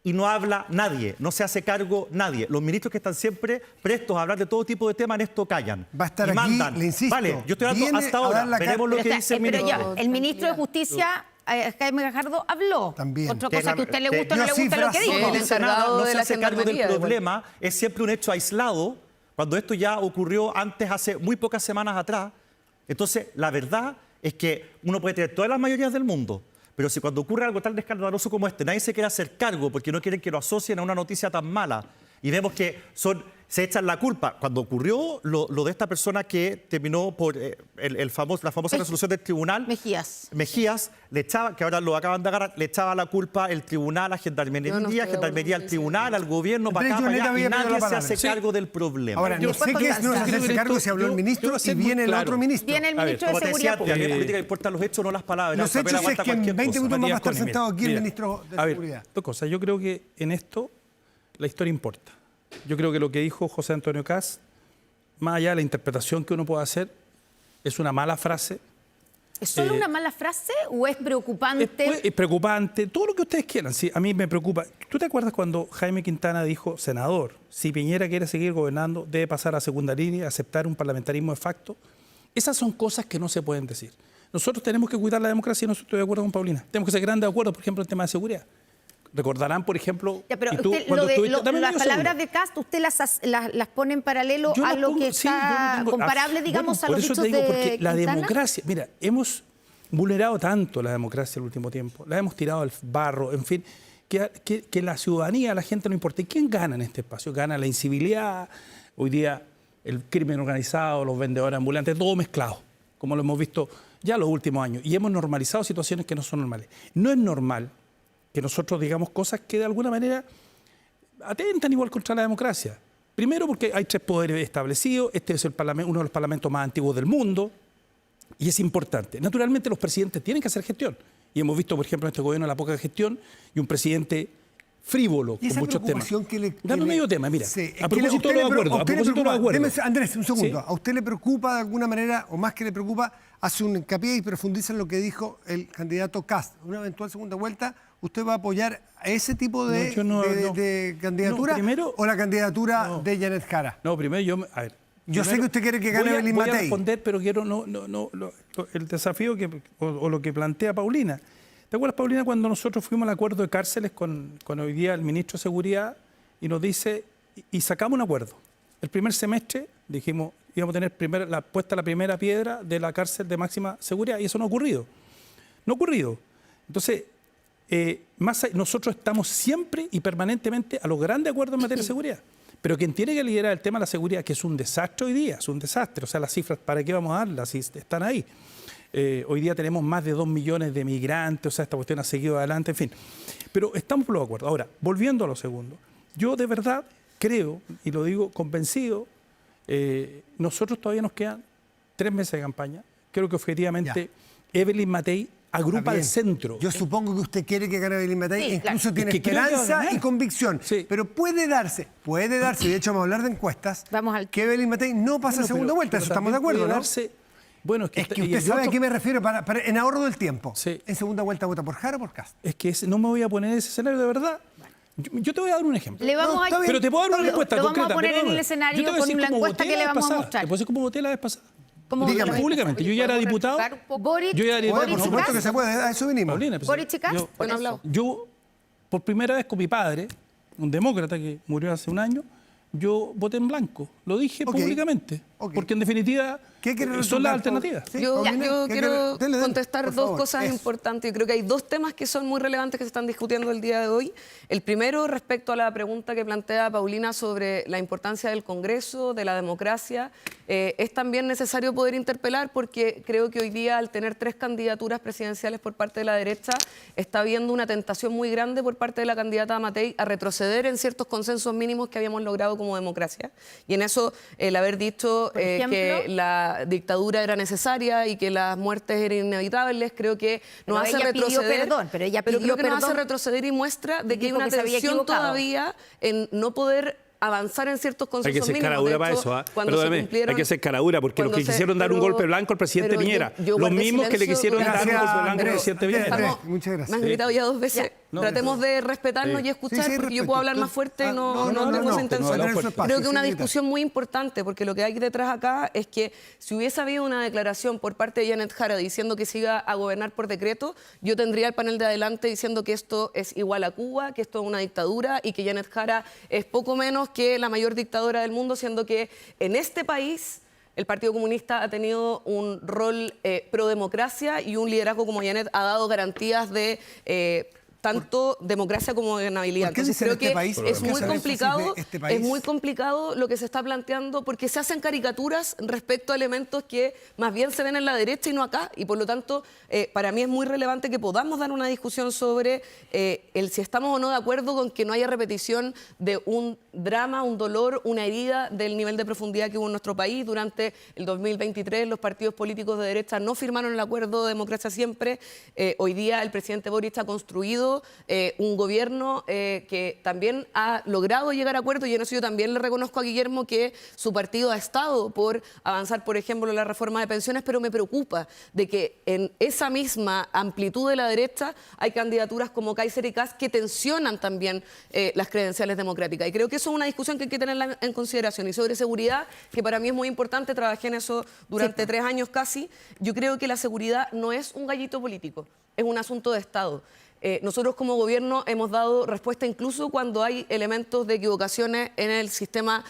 Y no habla nadie, no se hace cargo nadie. Los ministros que están siempre prestos a hablar de todo tipo de temas en esto callan. Va a estar y aquí, mandan. le insisto, Vale, yo estoy hablando viene hasta a ahora. dar la cara. Veremos lo que dice el pero ministro. ya, el ministro de Justicia, Jaime Gajardo, habló. También. Otra cosa que a usted le Que- gusta o no le dio gusta lo que cifras. dijo. El No dice nada, encargado no de se la hace cargo del gendarmería, problema, es siempre un hecho aislado, cuando esto ya ocurrió antes, hace muy pocas semanas atrás. Entonces, la verdad es que uno puede tener todas las mayorías del mundo, pero si cuando ocurre algo tan escandaloso como este, nadie se quiere hacer cargo porque no quieren que lo asocien a una noticia tan mala Y vemos que se echan la culpa. Cuando ocurrió lo de esta persona que terminó por la famosa resolución del tribunal, Mejías le echaba, que ahora lo acaban de agarrar, le echaba la culpa el tribunal a Gendarmería, Gendarmería al tribunal, al gobierno, para acá, para allá, y nadie se hace cargo del problema. Ahora, no sé qué es no hacerse cargo si habló el ministro y viene el otro ministro. Viene el ministro de Seguridad Pública. Pública. En política importan los hechos, no las palabras. Los hechos es que en 20 minutos más va a estar sentado aquí el ministro de Seguridad. Dos cosas. Yo creo que en esto la historia importa. Yo creo que lo que dijo José Antonio Kast, más allá de la interpretación que uno pueda hacer, es una mala frase. ¿Es solo una mala frase o es preocupante? Es preocupante, todo lo que ustedes quieran. Sí, a mí me preocupa. ¿Tú te acuerdas cuando Jaime Quintana dijo, senador, si Piñera quiere seguir gobernando, debe pasar a segunda línea, aceptar un parlamentarismo de facto? Esas son cosas que no se pueden decir. Nosotros tenemos que cuidar la democracia y no estoy de acuerdo con Paulina. Tenemos que ser grandes de acuerdo, por ejemplo, en tema de seguridad. Recordarán, por ejemplo... Ya, pero las palabras de Kast, ¿usted las pone en paralelo a lo que está comparable, digamos, a los dichos de porque la Quintana? democracia... Mira, hemos vulnerado tanto la democracia en el último tiempo, la hemos tirado al barro, en fin, que la ciudadanía, a la gente no importa. ¿Y quién gana en este espacio? Gana la incivilidad, hoy día el crimen organizado, los vendedores ambulantes, todo mezclado, como lo hemos visto ya los últimos años. Y hemos normalizado situaciones que no son normales. No es normal que nosotros digamos cosas que de alguna manera atentan igual contra la democracia. Primero porque hay 3 poderes establecidos, este es uno de los parlamentos más antiguos del mundo y es importante. Naturalmente los presidentes tienen que hacer gestión y hemos visto, por ejemplo, en este gobierno la poca gestión y un presidente frívolo con muchos temas. Dame medio tema, mira, a propósito de los acuerdos. Andrés, un segundo. ¿Sí? ¿A usted le preocupa de alguna manera, o más que le preocupa, hace un hincapié y profundiza en lo que dijo el candidato Kast? Una eventual segunda vuelta, ¿usted va a apoyar a ese tipo de candidatura o la candidatura de Janet Jara? No, primero yo sé que usted quiere que gane Evelyn Matei. Voy a responder, pero quiero el desafío o lo que plantea Paulina. ¿Te acuerdas, Paulina, cuando nosotros fuimos al acuerdo de cárceles con hoy día el ministro de Seguridad y nos dice, y sacamos un acuerdo? El primer semestre dijimos, íbamos a tener puesta la primera piedra de la cárcel de máxima seguridad y eso no ha ocurrido. No ha ocurrido. Entonces, nosotros estamos siempre y permanentemente a los grandes acuerdos en materia de seguridad. Pero quien tiene que liderar el tema de la seguridad, que es un desastre hoy día, es un desastre. O sea, las cifras, ¿para qué vamos a darlas si están ahí? Hoy día tenemos más de 2 millones de migrantes, o sea, esta cuestión ha seguido adelante, en fin. Pero estamos por los acuerdos. Ahora, volviendo a lo segundo, yo de verdad creo, y lo digo convencido, nosotros todavía nos quedan 3 meses de campaña. Creo que objetivamente Evelyn Matei agrupa al centro. Yo supongo que usted quiere que gane Evelyn Matei, sí, incluso claro. tiene esperanza y convicción. Sí. Pero puede darse, de hecho vamos a hablar de encuestas, que Evelyn Matei no pasa a segunda vuelta, eso estamos de acuerdo, ¿no? Bueno, es que usted sabe a qué me refiero, en ahorro del tiempo. Sí. ¿En segunda vuelta vota por Jara o por Kast? Es que no me voy a poner en ese escenario de verdad. Yo te voy a dar un ejemplo. Pero te puedo dar una respuesta concreta. Vamos a poner en el escenario con la encuesta que le vamos a mostrar. ¿Te puedo decir cómo voté la vez pasada? Dígame. Públicamente. Yo ya era diputado. Boric, Por supuesto que se puede, a eso vinimos. Paulina, Boric y Kast, yo, por primera vez con mi padre, un demócrata que murió hace un año, yo voté en blanco. Lo dije públicamente. Porque en definitiva son las alternativas. ¿Sí? Yo quiero Dele, contestar dos cosas importantes. Yo creo que hay 2 temas que son muy relevantes que se están discutiendo el día de hoy. El primero, respecto a la pregunta que plantea Paulina sobre la importancia del Congreso, de la democracia. Es también necesario poder interpelar porque creo que hoy día, al tener 3 candidaturas presidenciales por parte de la derecha, está habiendo una tentación muy grande por parte de la candidata Matei a retroceder en ciertos consensos mínimos que habíamos logrado como democracia. Y en eso, el haber dicho que la dictadura era necesaria y que las muertes eran inevitables, creo que nos hace retroceder. Pero creo que nos hace retroceder y muestra de que hay una tensión todavía en no poder avanzar en ciertos consensos mínimos. Hay que ser caradura para eso, Perdóname, hay que ser caradura, porque los que quisieron dar un golpe blanco al presidente Piñera, los mismos que le quisieron dar un golpe blanco al presidente Piñera. Muchas gracias. Me han gritado ya 2 veces. Tratemos de respetarnos y escuchar, porque yo puedo hablar más fuerte y no tengo esa intención. Creo que una discusión muy importante, porque lo que hay detrás acá es que si hubiese habido una declaración por parte de Janet Jara diciendo que se iba a gobernar por decreto, yo tendría el panel de adelante diciendo que esto es igual a Cuba, que esto es una dictadura y que Janet Jara es poco menos que la mayor dictadora del mundo, siendo que en este país el Partido Comunista ha tenido un rol pro democracia y un liderazgo como Janet ha dado garantías de tanto democracia como gobernabilidad. Entonces creo que es muy complicado lo que se está planteando porque se hacen caricaturas respecto a elementos que más bien se ven en la derecha y no acá, y por lo tanto para mí es muy relevante que podamos dar una discusión sobre el si estamos o no de acuerdo con que no haya repetición de un drama, un dolor, una herida del nivel de profundidad que hubo en nuestro país. Durante el 2023 los partidos políticos de derecha no firmaron el acuerdo de democracia siempre. Hoy día el presidente Boric ha construido un gobierno que también ha logrado llegar a acuerdos, y en eso yo también le reconozco a Guillermo que su partido ha estado por avanzar, por ejemplo, en la reforma de pensiones, pero me preocupa de que en esa misma amplitud de la derecha hay candidaturas como Kaiser y Kast que tensionan también las credenciales democráticas, y creo que eso es una discusión que hay que tenerla en consideración. Y sobre seguridad, que para mí es muy importante, trabajé en eso durante 3 años casi, yo creo que la seguridad no es un gallito político, es un asunto de Estado. Nosotros como gobierno hemos dado respuesta incluso cuando hay elementos de equivocaciones en el sistema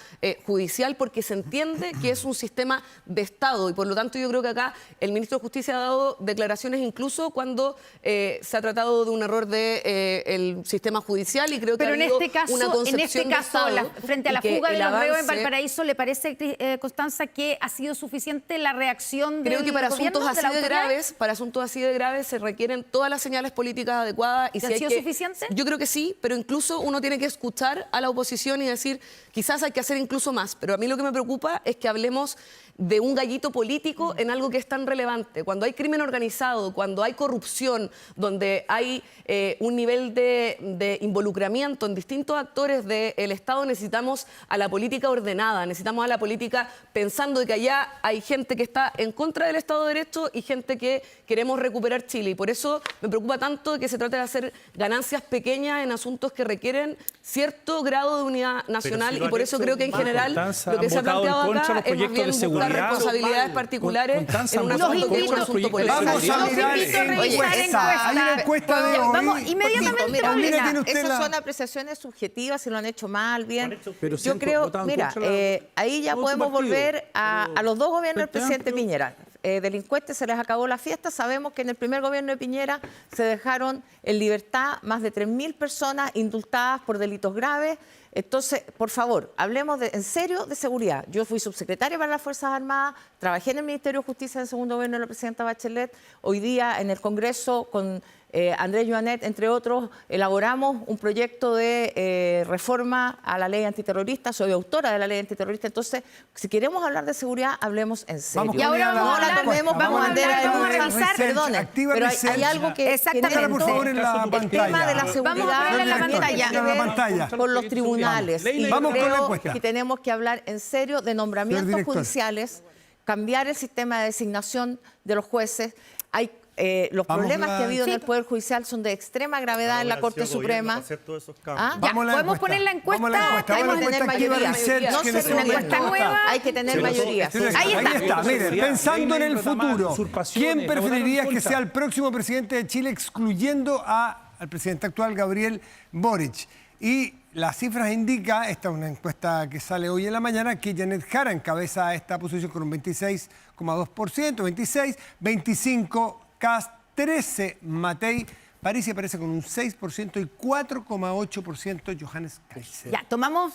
judicial, porque se entiende que es un sistema de Estado, y por lo tanto yo creo que acá el ministro de Justicia ha dado declaraciones incluso cuando se ha tratado de un error del sistema judicial, y creo que pero ha habido una concepción en este caso, frente a la fuga de los reos en Valparaíso, ¿le parece, Constanza, que ha sido suficiente la reacción del gobierno? Creo que para asuntos así de graves se requieren todas las señales políticas adecuadas. Y si ¿Ha sido suficiente? Yo creo que sí, pero incluso uno tiene que escuchar a la oposición y decir, quizás hay que hacer incluso más. Pero a mí lo que me preocupa es que hablemos de un gallito político en algo que es tan relevante. Cuando hay crimen organizado, cuando hay corrupción, donde hay un nivel de involucramiento en distintos actores del Estado, necesitamos a la política ordenada, necesitamos a la política pensando de que allá hay gente que está en contra del Estado de Derecho y gente que queremos recuperar Chile. Y por eso me preocupa tanto que se trate de hacer ganancias pequeñas en asuntos que requieren cierto grado de unidad nacional, y por eso creo que en general lo que se ha planteado acá es más bien buscar responsabilidades particulares en un asunto que es un asunto político. Vamos a mirar hay una encuesta de hoy. Vamos inmediatamente, Paulina. Esas son apreciaciones subjetivas, si lo han hecho mal, bien. Yo creo, mira, ahí ya podemos volver a los 2 gobiernos del presidente Piñera. Delincuentes, se les acabó la fiesta. Sabemos que en el primer gobierno de Piñera se dejaron en libertad más de 3.000 personas indultadas por delitos graves. Entonces, por favor, hablemos en serio de seguridad. Yo fui subsecretaria para las Fuerzas Armadas, trabajé en el Ministerio de Justicia en el segundo gobierno de la presidenta Bachelet. Hoy día en el Congreso con Andrés Joanet, entre otros, elaboramos un proyecto de reforma a la ley antiterrorista. Soy autora de la ley antiterrorista. Entonces, si queremos hablar de seguridad, hablemos en serio. Y ahora vamos a revisar, perdone, pero hay algo que el tema de la seguridad vamos a ver en la pantalla con los tribunales. Y vamos con la creo encuesta. que tenemos que hablar en serio de nombramientos judiciales, cambiar el sistema de designación de los jueces. Hay los problemas que ha habido en el Poder Judicial son de extrema gravedad en la Corte Suprema. Podemos poner la encuesta. Hay que tener mayoría. No sé, una encuesta nueva. Hay que tener mayoría. Ahí está. Miren, pensando en el futuro, ¿quién preferirías que sea el próximo presidente de Chile, excluyendo al presidente actual, Gabriel Boric? Y las cifras indican, esta es una encuesta que sale hoy en la mañana, que Janet Jara encabeza esta posición con un 26,2%, 26, 25 Kast, 13 Matei, Parisi aparece con un 6% y 4,8% Johannes Kaiser. Ya, tomamos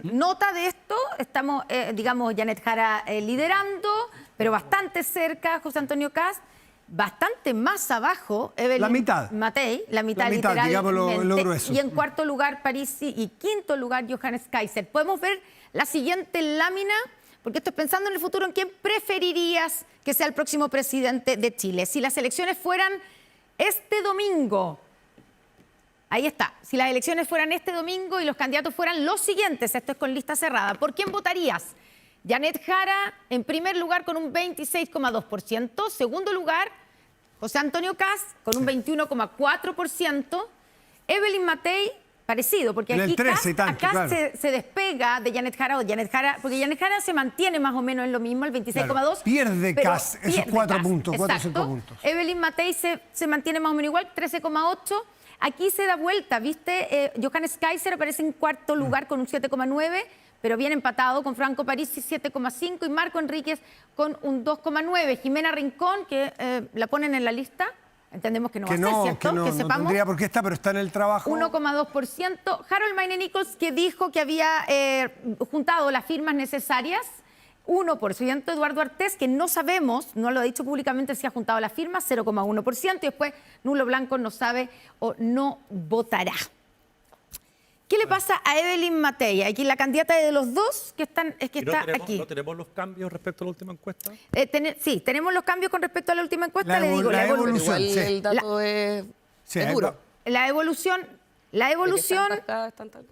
nota de esto. Estamos, digamos, Janet Jara liderando, pero bastante cerca José Antonio Kast, bastante más abajo Evelyn Matei, la mitad literalmente, digamos lo grueso. Y en cuarto lugar Parisi y quinto lugar Johannes Kaiser. Podemos ver la siguiente lámina, porque estoy pensando en el futuro, en quién preferirías que sea el próximo presidente de Chile. Si las elecciones fueran este domingo, ahí está, si las elecciones fueran este domingo y los candidatos fueran los siguientes, esto es con lista cerrada, ¿por quién votarías? Janet Jara en primer lugar con un 26,2%, segundo lugar José Antonio Kast con un 21,4%, Evelyn Matei parecido, porque aquí se despega de Janet Jara, porque Janet Jara se mantiene más o menos en lo mismo, el 26,2%. Claro, pierde Kast esos 4 puntos, 4 o 5 puntos. Evelyn Matei se mantiene más o menos igual, 13,8%. Aquí se da vuelta, ¿viste? Johannes Kaiser aparece en cuarto lugar con un 7,9%, pero bien empatado con Franco Parisi, 7,5%, y Marco Enríquez con un 2,9%. Jimena Rincón, que la ponen en la lista. Entendemos que no va a ser, ¿cierto? Que sepamos. No tendría por qué estar, pero está en el trabajo. 1,2%. Harold Mayne-Nichols, que dijo que había juntado las firmas necesarias. 1%. Eduardo Artés, que no sabemos, no lo ha dicho públicamente si ha juntado las firmas, 0,1%. Y después Nulo Blanco no sabe o no votará. ¿Qué le pasa a Evelyn Matei? Aquí la candidata de los dos que están, es que está aquí. ¿No tenemos los cambios respecto a la última encuesta? Sí, tenemos los cambios con respecto a la última encuesta. Le digo, la evolución. Igual el dato es duro. La evolución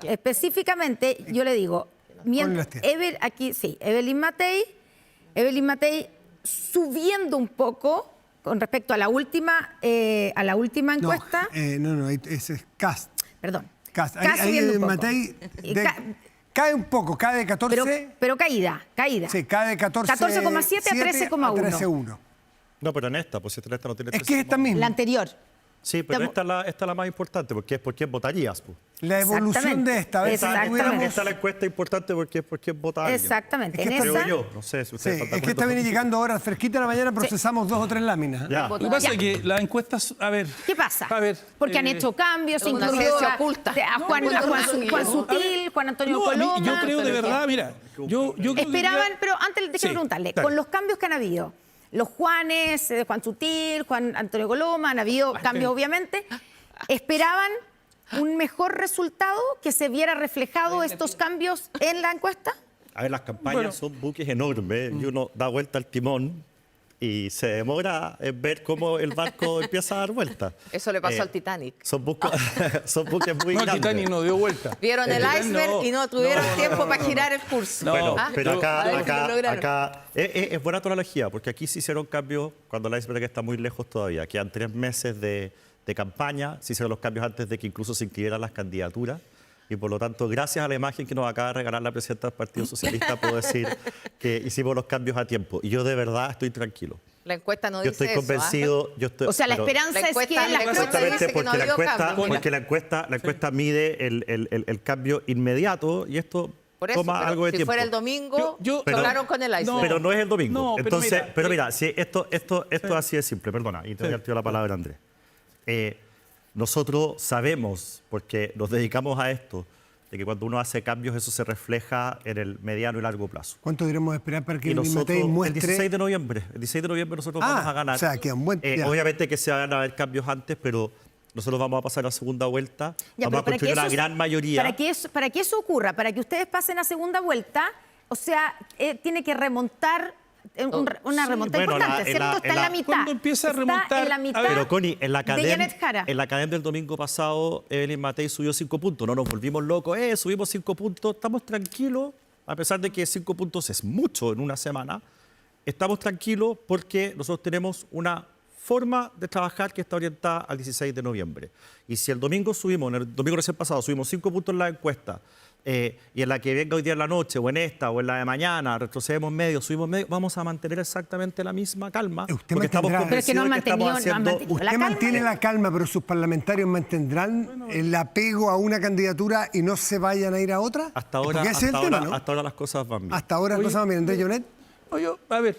específicamente, yo le digo, Evelyn Matei subiendo un poco con respecto a la última encuesta. No, ese es Cast. Perdón. Ahí Matei cae un poco, cae de 14. Pero caída. Sí, cae de 14,7 a 13,1. No, pero en esta, pues esta no tiene 13,1. Es que es esta misma. La anterior. Sí, pero esta es la más importante, porque es por quién votarías. Pues. La evolución de esta vez. Esta es la encuesta importante porque es por quién votaría. Exactamente. Es que creo yo, no sé si ustedes es que esta viene llegando ahora fresquita de la mañana, procesamos 2 o 3 láminas. Ya. Lo que pasa es que las encuestas, a ver... ¿Qué pasa? A ver, porque han hecho cambios, incluso se oculta. A Juan Sutil, Juan Antonio Coloma. Yo creo de verdad, mira, yo esperaban, pero antes déjeme preguntarle, dale. con los cambios que han habido, los Juanes, Juan Sutil, Juan Antonio Coloma, han habido cambios obviamente, ¿esperaban un mejor resultado, que se viera reflejado estos cambios en la encuesta? A ver, las campañas son buques enormes y uno da vuelta al timón y se demora en ver cómo el barco empieza a dar vuelta. Eso le pasó al Titanic. Son buques muy No, el grandes. Titanic no dio vuelta. Vieron el iceberg y no tuvieron tiempo para girar el curso. Bueno, pero lo lograron. acá es buena tu analogía, porque aquí se hicieron cambios cuando el iceberg está muy lejos todavía. Quedan 3 meses de campaña, se hicieron los cambios antes de que incluso se inscribieran las candidaturas. Y por lo tanto, gracias a la imagen que nos acaba de regalar la presidenta del Partido Socialista, puedo decir que hicimos los cambios a tiempo. Y yo de verdad estoy tranquilo. La encuesta no Yo dice estoy convencido. O sea, la esperanza es que la encuesta dice que no ha habido cambio. Porque la encuesta mide el cambio inmediato y esto Por eso, toma algo de si tiempo. fuera el domingo, hablaron con el iceberg. Pero no es el domingo. No, Entonces, pero mira, si esto es así de simple, perdona, y te doy al tiro la palabra, Andrés. Nosotros sabemos, porque nos dedicamos a esto, de que cuando uno hace cambios eso se refleja en el mediano y largo plazo. ¿Cuánto diremos esperar para que Y el nosotros, Matei muestre? el 16 de noviembre nosotros vamos a ganar. O sea, queda un buen... obviamente que se van a haber cambios antes, pero nosotros vamos a pasar a segunda vuelta, vamos a construir una gran mayoría. Para que eso ocurra, para que ustedes pasen a segunda vuelta, o sea, tiene que remontar una remontada importante, ¿cierto? Está en la mitad. Cuando empieza a remontar... Está en la mitad. Pero Connie, en la Janet Jara. cadena del domingo pasado, Evelyn Matei subió 5 puntos. No nos volvimos locos, subimos 5 puntos. Estamos tranquilos, a pesar de que 5 puntos es mucho en una semana. Estamos tranquilos porque nosotros tenemos una forma de trabajar que está orientada al 16 de noviembre. Y si el domingo subimos, en el domingo recién pasado, subimos 5 puntos en la encuesta, y en la que venga hoy día en la noche, o en esta, o en la de mañana, retrocedemos medio, subimos medio, vamos a mantener exactamente la misma calma. Porque estamos convencidos de que estamos haciendo... Usted mantiene la calma, pero sus parlamentarios mantendrán el apego a una candidatura y no se vayan a ir a otra. Hasta ahora, hasta ahora las cosas van bien. Hasta ahora las cosas van bien. Andrés Jonet. A ver,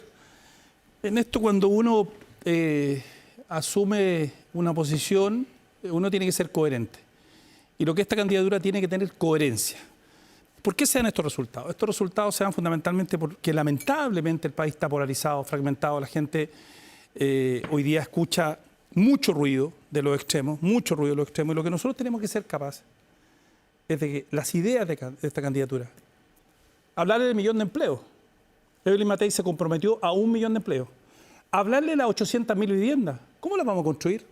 en esto cuando uno asume una posición, uno tiene que ser coherente. Y lo que esta candidatura tiene que tener coherencia. ¿Por qué se dan estos resultados? Estos resultados se dan fundamentalmente porque lamentablemente el país está polarizado, fragmentado. La gente hoy día escucha mucho ruido de los extremos, mucho ruido de los extremos. Y lo que nosotros tenemos que ser capaces es de que las ideas de esta candidatura, hablarle del 1 millón de empleos. Evelyn Matei se comprometió a 1 millón de empleos. Hablarle de las 800.000 viviendas. ¿Cómo las vamos a construir?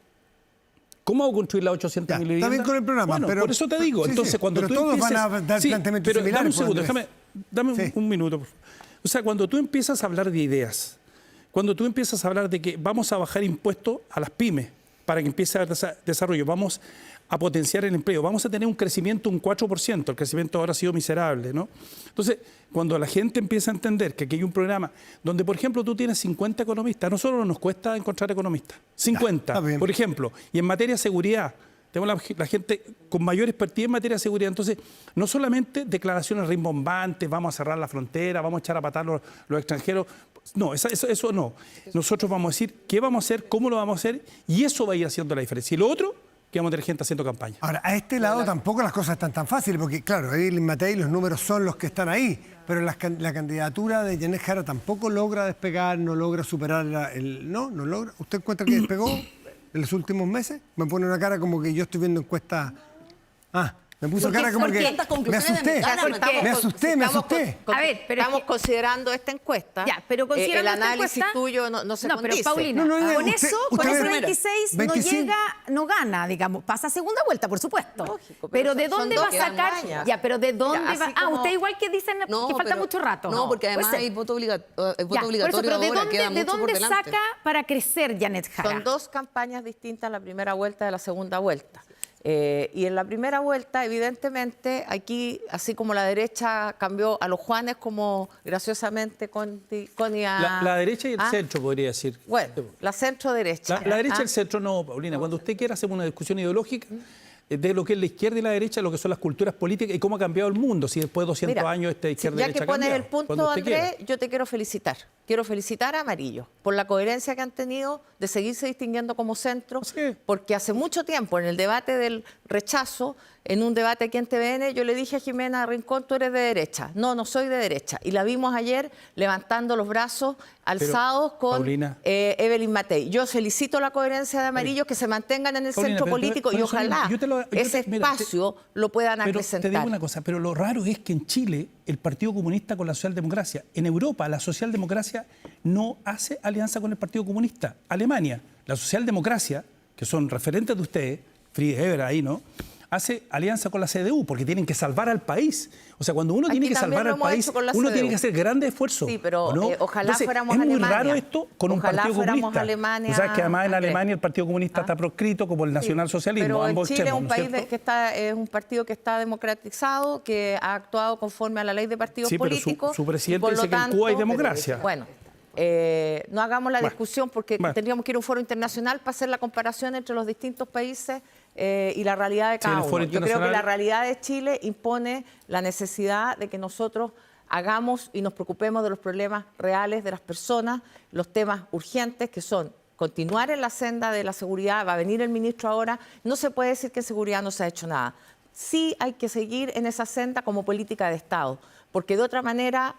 ¿Cómo vamos a construir las 800.000 viviendas? Está bien con el programa, bueno, pero... por eso te digo. Sí, entonces, cuando pero tú todos empieces, van a dar planteamientos pero similares. Dame un segundo, dame Sí. un minuto, por favor. O sea, cuando tú empiezas a hablar de ideas, cuando tú empiezas a hablar de que vamos a bajar impuestos a las pymes para que empiece a haber desarrollo, vamos a potenciar el empleo, vamos a tener un crecimiento un 4%, el crecimiento ahora ha sido miserable, ¿no? Entonces, cuando la gente empieza a entender que aquí hay un programa donde, por ejemplo, tú tienes 50 economistas, a nosotros nos cuesta encontrar economistas, 50, por ejemplo, y en materia de seguridad, tenemos la gente con mayor expertise en materia de seguridad. Entonces, no solamente declaraciones rimbombantes, vamos a cerrar la frontera, vamos a echar a patar los extranjeros. No, eso no. Nosotros vamos a decir qué vamos a hacer, cómo lo vamos a hacer, y eso va a ir haciendo la diferencia. Y lo otro, que vamos a tener gente haciendo campaña. Ahora, a este lado tampoco las cosas están tan fáciles, porque claro, Evelyn Matei, los números son los que están ahí, pero la candidatura de Janet Jara tampoco logra despegar, no logra superar no logra. ¿Usted encuentra que despegó en los últimos meses? Me pone una cara como que yo estoy viendo encuestas. Me puso cara como que me asusté. Me asusté. A ver, pero estamos considerando esta encuesta. Ya, pero considerando el análisis tuyo no se condice. Pero Paulina, con eso 26 no gana, digamos. Pasa a segunda vuelta, por supuesto. Lógico, pero ¿de dónde va a sacar? Ya, pero ¿de dónde va? Usted igual que dicen que falta mucho rato. No, porque además hay voto obligatorio pero ahora, ¿de dónde saca para crecer Janet Jara? Son dos campañas distintas, la primera vuelta y la segunda vuelta. Y en la primera vuelta, evidentemente, aquí, así como la derecha cambió a los Juanes, como graciosamente Connie la derecha y el centro, podría decir. Bueno, la centro-derecha. La derecha y el centro no, Paulina. Cuando usted quiera hacemos una discusión ideológica de lo que es la izquierda y la derecha, lo que son las culturas políticas y cómo ha cambiado el mundo, si después de 200 años esta izquierda y derecha ha cambiado. Ya que pones el punto, Andrés, yo te quiero felicitar. Quiero felicitar a Amarillo por la coherencia que han tenido de seguirse distinguiendo como centro, porque hace mucho tiempo, en el debate del rechazo, en un debate aquí en TVN, yo le dije a Jimena Rincón, tú eres de derecha. No soy de derecha. Y la vimos ayer levantando los brazos alzados con Evelyn Matei. Yo felicito la coherencia de Amarillo, que se mantengan en el centro político y ojalá ese espacio lo puedan acrecentar. Te digo una cosa, pero lo raro es que en Chile el Partido Comunista con la socialdemocracia, en Europa la socialdemocracia no hace alianza con el Partido Comunista. Alemania, la socialdemocracia, que son referentes de ustedes, Friedrich Ebert ahí, ¿no?, hace alianza con la CDU porque tienen que salvar al país. O sea, cuando uno tiene que salvar al país, uno tiene que hacer grandes esfuerzos. Sí, pero ¿no? Ojalá Entonces, fuéramos Alemania. Es muy Alemania. raro esto con un partido comunista. Alemania, tú sabes que además en Andrés. Alemania el Partido Comunista está proscrito como el nacionalsocialismo. Pero ambos en Chile extremos, es un país es un partido que está democratizado, que ha actuado conforme a la ley de partidos políticos. Pero su presidente dice que en Cuba hay democracia. Bueno. No hagamos la discusión porque tendríamos que ir a un foro internacional para hacer la comparación entre los distintos países y la realidad de cada uno. Yo creo que la realidad de Chile impone la necesidad de que nosotros hagamos y nos preocupemos de los problemas reales de las personas, los temas urgentes que son continuar en la senda de la seguridad. Va a venir el ministro ahora. No se puede decir que en seguridad no se ha hecho nada. Sí hay que seguir en esa senda como política de Estado, porque de otra manera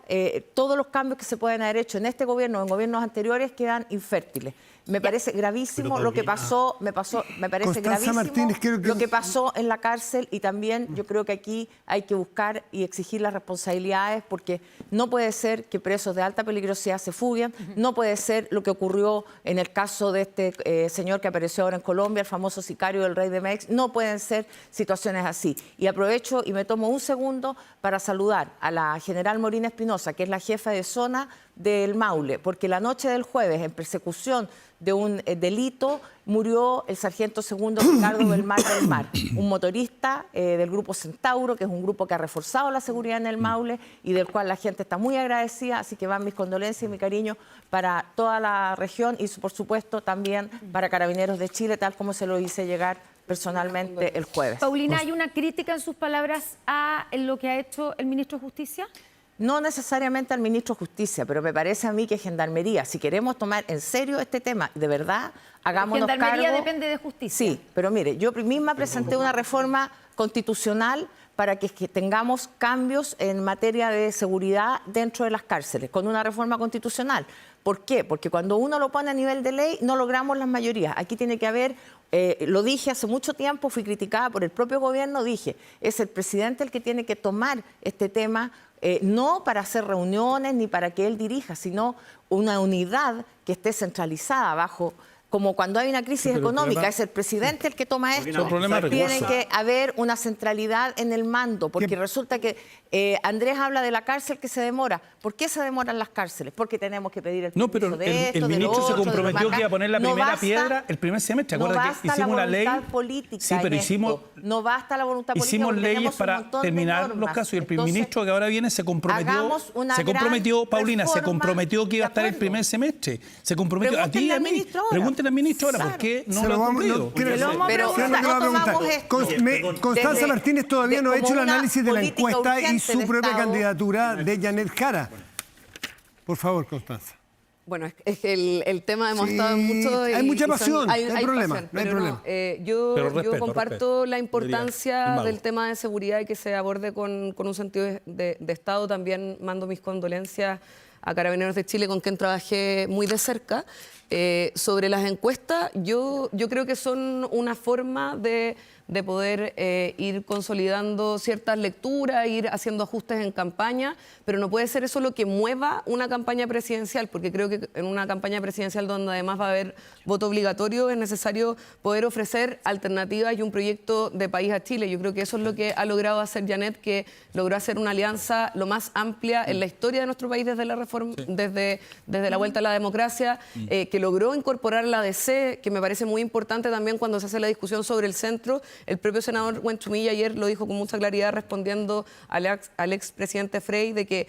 todos los cambios que se pueden haber hecho en este gobierno o en gobiernos anteriores quedan infértiles. Me parece gravísimo lo que pasó, me parece gravísimo lo que pasó en la cárcel y también yo creo que aquí hay que buscar y exigir las responsabilidades porque no puede ser que presos de alta peligrosidad se fuguen, no puede ser lo que ocurrió en el caso de este señor que apareció ahora en Colombia, el famoso sicario del Rey de Mex, no pueden ser situaciones así. Y aprovecho y me tomo un segundo para saludar a la general Morina Espinosa, que es la jefa de zona del Maule, porque la noche del jueves, en persecución de un delito, murió el sargento segundo Ricardo Belmar del Mar, un motorista del grupo Centauro, que es un grupo que ha reforzado la seguridad en el Maule y del cual la gente está muy agradecida, así que van mis condolencias y mi cariño para toda la región y por supuesto también para Carabineros de Chile, tal como se lo hice llegar personalmente el jueves. Paulina, ¿hay una crítica en sus palabras a lo que ha hecho el ministro de Justicia? No necesariamente al ministro de Justicia, pero me parece a mí que Gendarmería, si queremos tomar en serio este tema, de verdad, hagámonos cargo. Gendarmería depende de Justicia. Sí, pero mire, yo misma presenté una reforma constitucional para que tengamos cambios en materia de seguridad dentro de las cárceles, con una reforma constitucional. ¿Por qué? Porque cuando uno lo pone a nivel de ley, no logramos las mayorías. Aquí tiene que haber, lo dije hace mucho tiempo, fui criticada por el propio gobierno, dije, es el presidente el que tiene que tomar este tema, no para hacer reuniones ni para que él dirija, sino una unidad que esté centralizada bajo, como cuando hay una crisis económica, es el presidente el que toma esto. Tiene que haber una centralidad en el mando, porque resulta que Andrés habla de la cárcel que se demora. ¿Por qué se demoran las cárceles? Porque tenemos que pedir el permiso pero de esto, el ministro se comprometió que iba a poner la primera piedra el primer semestre. Acuérdate que hicimos una ley. Política no basta la voluntad política. Hicimos leyes para terminar los casos y el primer ministro que ahora viene se comprometió, Paulina, se comprometió que iba a estar el primer semestre. Se comprometió. Aquí a mí, pregúntenle del ministro ahora, ¿por qué no lo ha cumplido? Constanza Martínez todavía no ha hecho el análisis de la encuesta y su propia candidatura de Janet Jara. Por favor, Constanza. Bueno, es que el tema hemos estado mucho... Hay mucha pasión, no hay problema. Yo comparto la importancia del tema de seguridad y que se aborde con un sentido de Estado. También mando mis condolencias a Carabineros de Chile, con quien trabajé muy de cerca. Sobre las encuestas, yo creo que son una forma de poder ir consolidando ciertas lecturas, ir haciendo ajustes en campaña, pero no puede ser eso lo que mueva una campaña presidencial, porque creo que en una campaña presidencial donde además va a haber voto obligatorio es necesario poder ofrecer alternativas y un proyecto de país a Chile. Yo creo que eso es lo que ha logrado hacer Janet, que logró hacer una alianza lo más amplia en la historia de nuestro país desde la reforma, desde la vuelta a la democracia, que logró incorporar la ADC, que me parece muy importante también cuando se hace la discusión sobre el centro. El propio senador Huenchumilla ayer lo dijo con mucha claridad, respondiendo al expresidente Frey, de que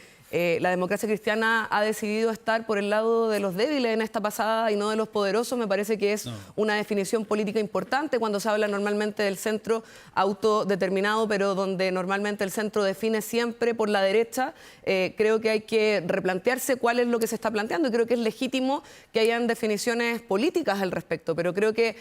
la democracia cristiana ha decidido estar por el lado de los débiles en esta pasada y no de los poderosos. Me parece que es una definición política importante cuando se habla normalmente del centro autodeterminado, pero donde normalmente el centro define siempre por la derecha. Creo que hay que replantearse cuál es lo que se está planteando y creo que es legítimo que hayan definiciones políticas al respecto, pero creo que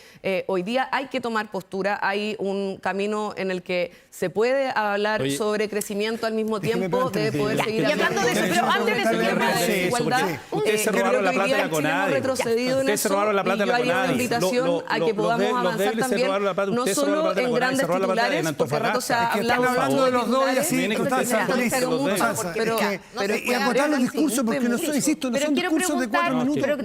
hoy día hay que tomar postura. Hay un camino en el que se puede hablar sobre crecimiento al mismo tiempo de poder seguir hablando de eso, pero antes de ese tema de desigualdad, ustedes se robaron la plata de la CONADE. Ustedes se robaron la plata de la CONADE. Y yo haría una invitación a que podamos avanzar también, no solo en grandes titulares, porque a rato se ha hablado de los dos y así, pero y acotar los discursos, porque no son, insisto, no son discursos de 4 minutos. Pero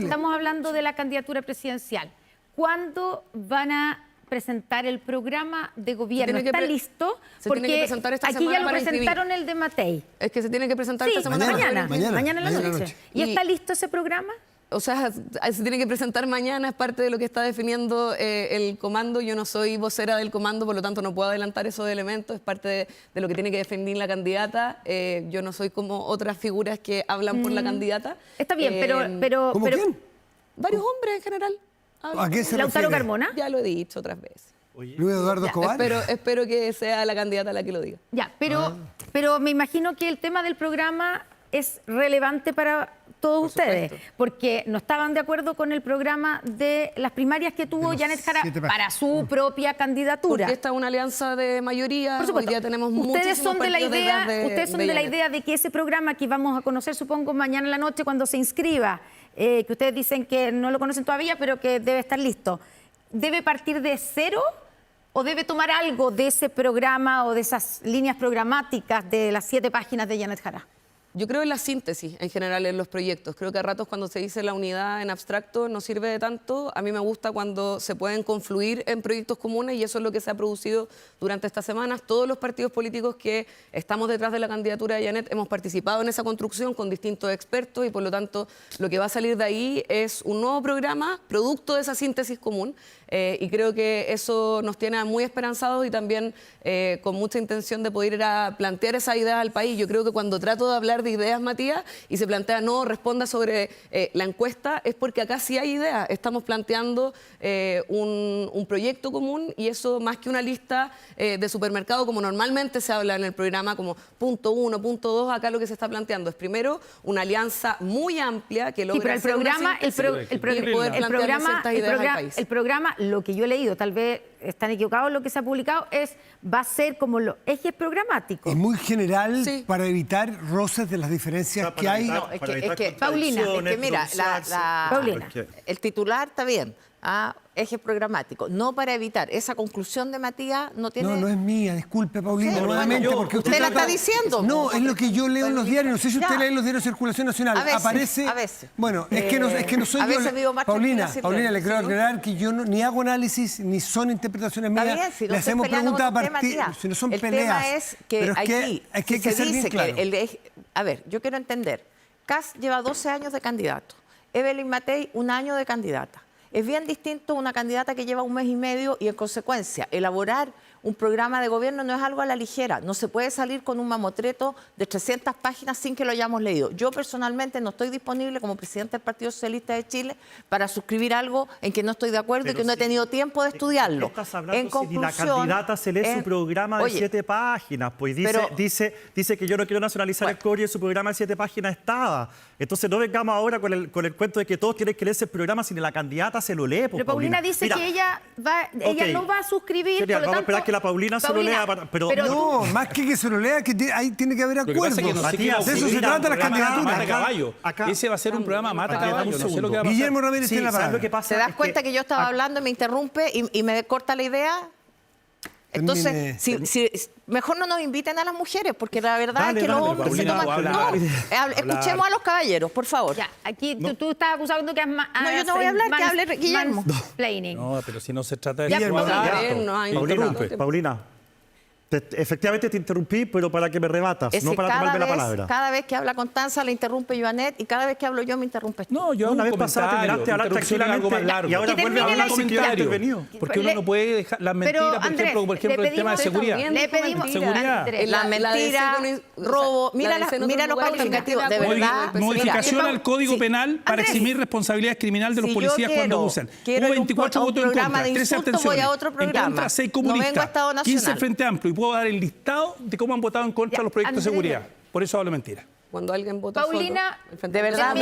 estamos hablando de la candidatura presidencial. ¿Cuándo van a presentar el programa de gobierno? ¿Está listo? Porque aquí ya lo presentaron el de Matei. Es que se tiene que presentar esta semana. Mañana en la noche. ¿Y está listo ese programa? O sea, se tiene que presentar mañana, es parte de lo que está definiendo el comando. Yo no soy vocera del comando, por lo tanto no puedo adelantar esos elementos, es parte de lo que tiene que definir la candidata. Yo no soy como otras figuras que hablan por la candidata. Está bien, pero ¿Cómo quién? Varios hombres en general. ¿A qué se Lautaro refiere? Carmona. Ya lo he dicho otras veces. Luis Eduardo Escobar. Espero que sea la candidata la que lo diga. Ya, pero me imagino que el tema del programa es relevante para todos ustedes, porque no estaban de acuerdo con el programa de las primarias que tuvo Janet Jara para su propia candidatura. Porque esta es una alianza de mayoría. Por supuesto. Hoy día tenemos ustedes son de la de idea de que ese programa que vamos a conocer, supongo, mañana en la noche cuando se inscriba, que ustedes dicen que no lo conocen todavía, pero que debe estar listo, ¿debe partir de cero o debe tomar algo de ese programa o de esas líneas programáticas de las 7 páginas de Janet Jara? Yo creo en la síntesis en general en los proyectos. Creo que a ratos cuando se dice la unidad en abstracto no sirve de tanto. A mí me gusta cuando se pueden confluir en proyectos comunes y eso es lo que se ha producido durante estas semanas. Todos los partidos políticos que estamos detrás de la candidatura de Janet hemos participado en esa construcción con distintos expertos y por lo tanto lo que va a salir de ahí es un nuevo programa producto de esa síntesis común. Y creo que eso nos tiene muy esperanzados y también con mucha intención de poder ir a plantear esas ideas al país. Yo creo que cuando trato de hablar de ideas, Matías, y se plantea no, responda sobre la encuesta, es porque acá sí hay ideas. Estamos planteando un proyecto común y eso más que una lista de supermercado como normalmente se habla en el programa como punto 1, punto 2, acá lo que se está planteando es primero una alianza muy amplia que logre el programa, el programa, lo que yo he leído, tal vez están equivocados lo que se ha publicado, va a ser como los ejes programáticos. Es muy general para evitar roces de las diferencias que hay. No, Paulina, mira, Paulina, el titular está bien. Eje programático, no para evitar esa conclusión de Matías no tiene... No es mía, disculpe Paulina, nuevamente, porque usted la está diciendo. No, es lo que yo leo en los diarios, no sé si usted lee los diarios de circulación nacional, aparece... A veces. Bueno, es que no soy yo... Paulina, le quiero aclarar que yo ni hago análisis, ni son interpretaciones mías, si no le hacemos preguntas a partir... Si no son el peleas. El tema es que aquí hay que ser bien claro. A ver, yo quiero entender, Kast lleva 12 años de candidato, Evelyn Matei 1 año de candidata. Es bien distinto una candidata que lleva 1 mes y medio y, en consecuencia, elaborar un programa de gobierno no es algo a la ligera. No se puede salir con un mamotreto de 300 páginas sin que lo hayamos leído. Yo personalmente no estoy disponible como presidente del Partido Socialista de Chile para suscribir algo en que no estoy de acuerdo y que no he tenido tiempo de estudiarlo. Estás hablando si la candidata se lee su programa de 7 páginas, pues dice que yo no quiero nacionalizar el cobre y su programa de 7 páginas estaba. Entonces no vengamos ahora con el cuento de que todos tienen que leerse el programa si la candidata se lo lee. Pues, pero Paulina dice que ella no va a suscribir. Genial, vamos a esperar que la Paulina se lo lea. Pero no, más que se lo lea, que ahí tiene que haber acuerdos. De eso se trata las candidaturas. Ese va a ser un programa mata caballo. No sé lo que va a pasar. Guillermo Ramírez tiene la palabra. ¿Te das cuenta que yo estaba hablando y me interrumpe y me corta la idea? Entonces, mejor no nos inviten a las mujeres, porque la verdad es que los hombres se toman... No, escuchemos a los caballeros, por favor. Ya, aquí tú estás acusando que has... No, yo no voy a hablar, que hable Guillermo. No, pero si no se trata de... Paulina, efectivamente te interrumpí, pero para que me rebatas, no para tomarme la palabra. Cada vez que habla Constanza le interrumpe Joanet y cada vez que hablo yo me interrumpes tú. No, yo una vez pasada terminaste de hablar tranquilamente y ahora vuelve a hablar como si hubiera intervenido. Porque uno no puede dejar las mentiras, por ejemplo, el tema de seguridad. Le pedimos la mentira, robo, mira los calificativos, de verdad. Modificación al Código Penal para eximir responsabilidades criminales de los policías cuando usan. Hubo 24 votos en contra, 13 abstenciones. En contra, 6 comunistas, 15 Frente Amplio. Puedo dar el listado de cómo han votado en contra los proyectos de seguridad. Por eso hablo mentira. Cuando alguien vota Paulina, de verdad,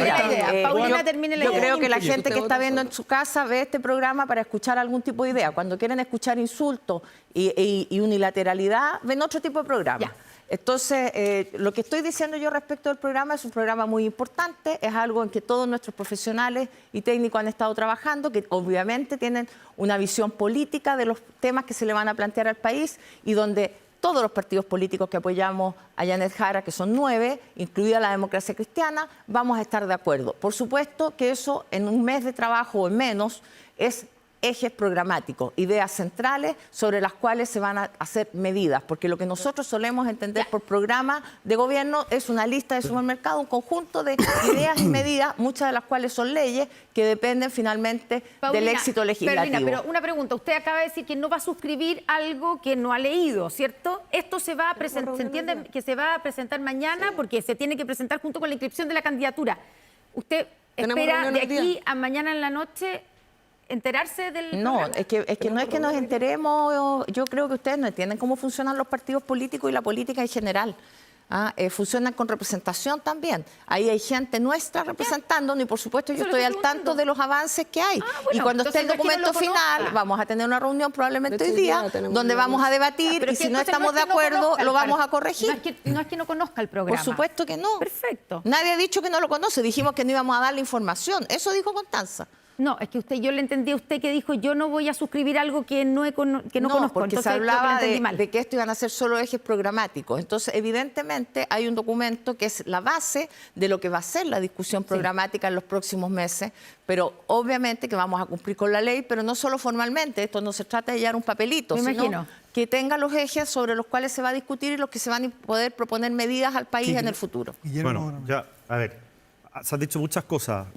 Paulina, termine la idea. Yo creo que la gente que está viendo en su casa ve este programa para escuchar algún tipo de idea. Cuando quieren escuchar insultos y unilateralidad, ven otro tipo de programa. Ya. Entonces, lo que estoy diciendo yo respecto del programa es un programa muy importante, es algo en que todos nuestros profesionales y técnicos han estado trabajando, que obviamente tienen una visión política de los temas que se le van a plantear al país y donde todos los partidos políticos que apoyamos a Janet Jara, que son 9, incluida la Democracia Cristiana, vamos a estar de acuerdo. Por supuesto que eso en un mes de trabajo o en menos es ejes programáticos, ideas centrales sobre las cuales se van a hacer medidas, porque lo que nosotros solemos entender por programa de gobierno es una lista de supermercado, un conjunto de ideas y medidas, muchas de las cuales son leyes que dependen finalmente del éxito legislativo. Paulina, pero una pregunta, usted acaba de decir que no va a suscribir algo que no ha leído, ¿cierto? Esto se va a presentar, ¿se entiende que se va a presentar mañana? Porque se tiene que presentar junto con la inscripción de la candidatura. ¿Usted espera de aquí a mañana en la noche enterarse del No, es que no es que nos enteremos, yo creo que ustedes no entienden cómo funcionan los partidos políticos y la política en general. Funcionan con representación también. Ahí hay gente nuestra representándonos y por supuesto yo estoy al tanto de los avances que hay. Y cuando esté el documento final, vamos a tener una reunión probablemente hoy día, donde vamos a debatir y si no estamos de acuerdo, lo vamos a corregir. No es que no conozca el programa. Por supuesto que no. Perfecto. Nadie ha dicho que no lo conoce, dijimos que no íbamos a dar la información. Eso dijo Constanza. No, es que yo le entendí a usted que dijo yo no voy a suscribir algo que no conozco. Porque entonces, se hablaba de que esto iban a ser solo ejes programáticos. Entonces, evidentemente, hay un documento que es la base de lo que va a ser la discusión programática en los próximos meses, pero obviamente que vamos a cumplir con la ley, pero no solo formalmente. Esto no se trata de llevar un papelito, sino que tenga los ejes sobre los cuales se va a discutir y los que se van a poder proponer medidas al país en el futuro. Bueno, ya, a ver, se han dicho muchas cosas.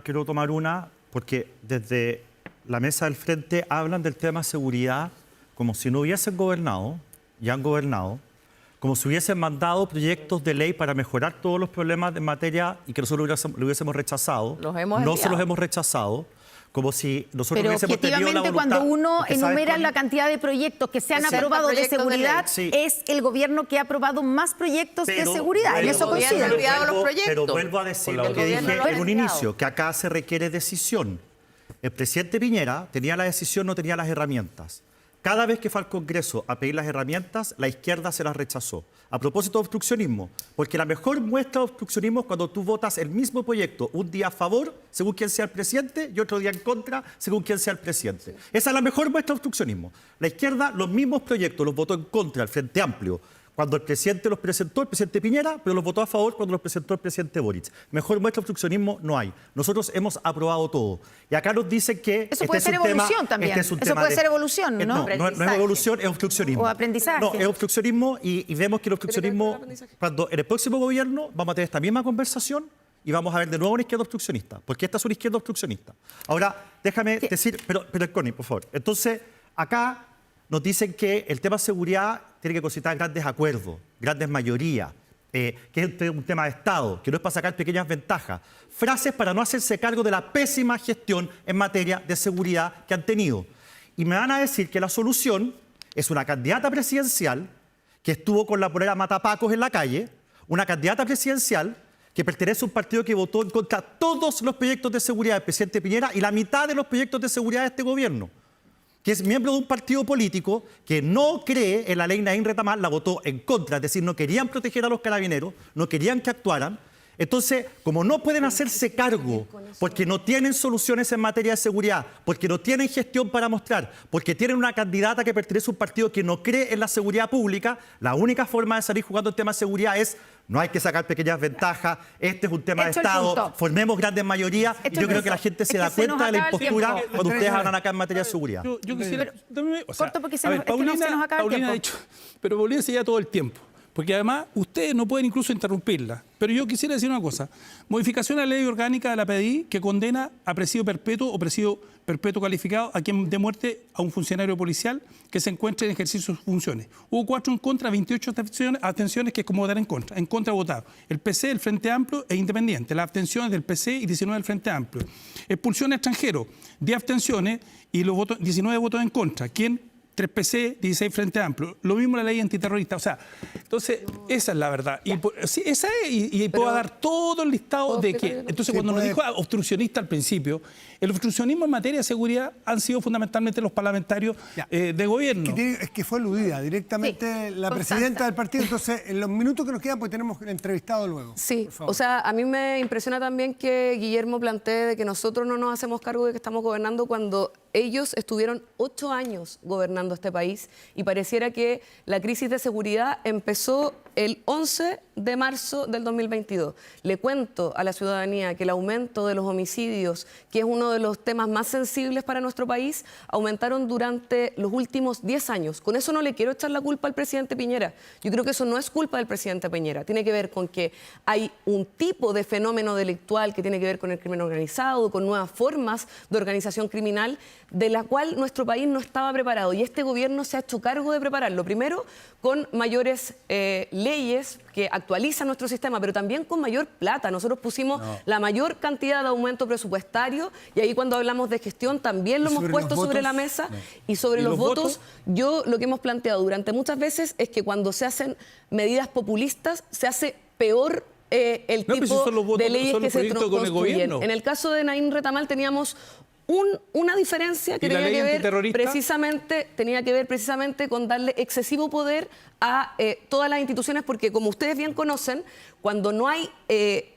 Quiero tomar una, porque desde la mesa del frente hablan del tema seguridad como si no hubiesen gobernado, y han gobernado, como si hubiesen mandado proyectos de ley para mejorar todos los problemas en materia y que nosotros lo hubiésemos rechazado. No se los hemos rechazado. Como si nosotros hubiésemos tenido la voluntad. Cuando uno enumera la cantidad de proyectos que se han aprobado de seguridad, es el gobierno que ha aprobado más proyectos de seguridad. En eso coinciden. Pero vuelvo a decir lo que dije en un inicio, que acá se requiere decisión. El presidente Piñera tenía la decisión, no tenía las herramientas. Cada vez que fue al Congreso a pedir las herramientas, la izquierda se las rechazó. A propósito de obstruccionismo, porque la mejor muestra de obstruccionismo es cuando tú votas el mismo proyecto, un día a favor, según quien sea el presidente, y otro día en contra, según quien sea el presidente. Esa es la mejor muestra de obstruccionismo. La izquierda, los mismos proyectos los votó en contra, el Frente Amplio, cuando el presidente los presentó, el presidente Piñera, pero los votó a favor cuando los presentó el presidente Boric. Mejor muestra de obstruccionismo no hay. Nosotros hemos aprobado todo. Y acá nos dicen que eso puede ser evolución también. Eso puede ser evolución, ¿no? No es evolución, es obstruccionismo. O aprendizaje. No, es obstruccionismo y vemos que el obstruccionismo, cuando en el próximo gobierno vamos a tener esta misma conversación y vamos a ver de nuevo una izquierda obstruccionista, porque esta es una izquierda obstruccionista. Ahora, déjame decir, pero Connie, por favor. Entonces, acá nos dicen que el tema de seguridad tiene que concitar grandes acuerdos, grandes mayorías, que es un tema de Estado, que no es para sacar pequeñas ventajas. Frases para no hacerse cargo de la pésima gestión en materia de seguridad que han tenido. Y me van a decir que la solución es una candidata presidencial que estuvo con la polera matapacos en la calle, una candidata presidencial que pertenece a un partido que votó en contra de todos los proyectos de seguridad del presidente Piñera y la mitad de los proyectos de seguridad de este gobierno, que es miembro de un partido político que no cree en la ley Naín Retamal, la votó en contra, es decir, no querían proteger a los carabineros, no querían que actuaran. Entonces, como no pueden hacerse cargo porque no tienen soluciones en materia de seguridad, porque no tienen gestión para mostrar, porque tienen una candidata que pertenece a un partido que no cree en la seguridad pública, la única forma de salir jugando el tema de seguridad es: no hay que sacar pequeñas ventajas, este es un tema de Estado, formemos grandes mayorías, y yo creo que la gente se da cuenta de la impostura cuando ustedes hablan acá en materia de seguridad. Yo quisiera... Corto porque se nos acaba el tiempo. Ha dicho, pero Paulina se lleva todo el tiempo. Porque además ustedes no pueden incluso interrumpirla. Pero yo quisiera decir una cosa. Modificación a la ley orgánica de la PDI que condena a presidio perpetuo o presidio perpetuo calificado a quien dé muerte a un funcionario policial que se encuentre en ejercicio de sus funciones. Hubo 4 en contra, 28 abstenciones, que es como votar en contra. En contra votaron el PC, el Frente Amplio e Independiente. Las abstenciones del PC y 19 del Frente Amplio. Expulsión a extranjeros, 10 abstenciones y los votos, 19 votos en contra. ¿Quién? 3 PC, 16 Frente Amplio. Lo mismo la ley antiterrorista. O sea, entonces, esa es la verdad. Y, sí, esa es, y puedo dar todo el listado de que... Entonces, cuando nos dijo obstruccionista al principio, el obstruccionismo en materia de seguridad han sido fundamentalmente los parlamentarios de gobierno. Es que fue aludida directamente la presidenta del partido. Entonces, en los minutos que nos quedan, pues tenemos el entrevistado luego. Sí, o sea, a mí me impresiona también que Guillermo plantee de que nosotros no nos hacemos cargo de que estamos gobernando cuando ellos estuvieron 8 años gobernando este país y pareciera que la crisis de seguridad empezó el 11 de marzo del 2022. Le cuento a la ciudadanía que el aumento de los homicidios, que es uno de los temas más sensibles para nuestro país, aumentaron durante los últimos 10 años. Con eso no le quiero echar la culpa al presidente Piñera. Yo creo que eso no es culpa del presidente Piñera. Tiene que ver con que hay un tipo de fenómeno delictual que tiene que ver con el crimen organizado, con nuevas formas de organización criminal, de la cual nuestro país no estaba preparado. Y este gobierno se ha hecho cargo de prepararlo. Primero, con mayores leyes que actualizan nuestro sistema, pero también con mayor plata. Nosotros pusimos la mayor cantidad de aumento presupuestario y ahí cuando hablamos de gestión también lo hemos puesto sobre la mesa. Y sobre los votos, yo lo que hemos planteado durante muchas veces es que cuando se hacen medidas populistas se hace peor el tipo de leyes que se construyen. En el caso de Naín Retamal teníamos una diferencia que tenía que ver precisamente con darle excesivo poder a todas las instituciones, porque como ustedes bien conocen, cuando no hay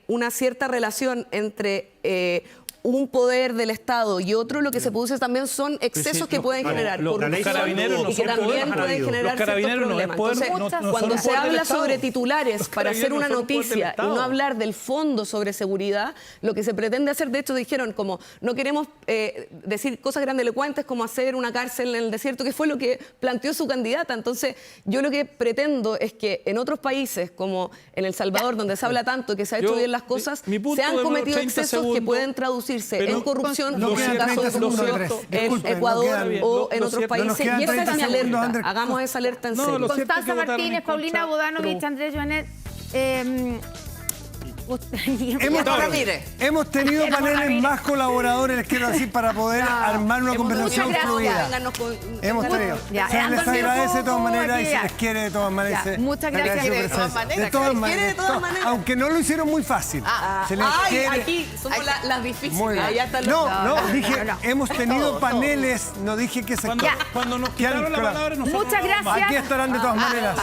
una cierta relación entre un poder del Estado y otro, lo que se produce también son excesos que pueden generar corrupción y que también pueden generar ciertos problemas. Entonces, cuando se habla sobre titulares para hacer una noticia y no hablar del fondo sobre seguridad, lo que se pretende hacer, de hecho dijeron como no queremos decir cosas grandilocuentes como hacer una cárcel en el desierto, que fue lo que planteó su candidata. Entonces, yo lo que pretendo es que en otros países como en El Salvador, donde se habla tanto que se ha hecho bien las cosas, se han cometido excesos que pueden traducirse en corrupción, como en el caso de corrupción en Ecuador o en otros países. Y esa es mi alerta. Hagamos esa alerta en serio. Constanza Martínez, Paulina Bodanovich, Andrés Joanet. Hemos tenido paneles más colaboradores, les quiero decir, para poder armar una conversación fluida. Hemos tenido. Se les agradece de todas maneras y se les quiere de todas maneras. Muchas gracias. De todas maneras. Aunque no lo hicieron muy fácil. Se les quiere. Aquí somos las difíciles. Dije, hemos tenido paneles, no dije que se... Cuando nos quitaron la palabra, nosotros... Muchas gracias. Aquí estarán de todas maneras.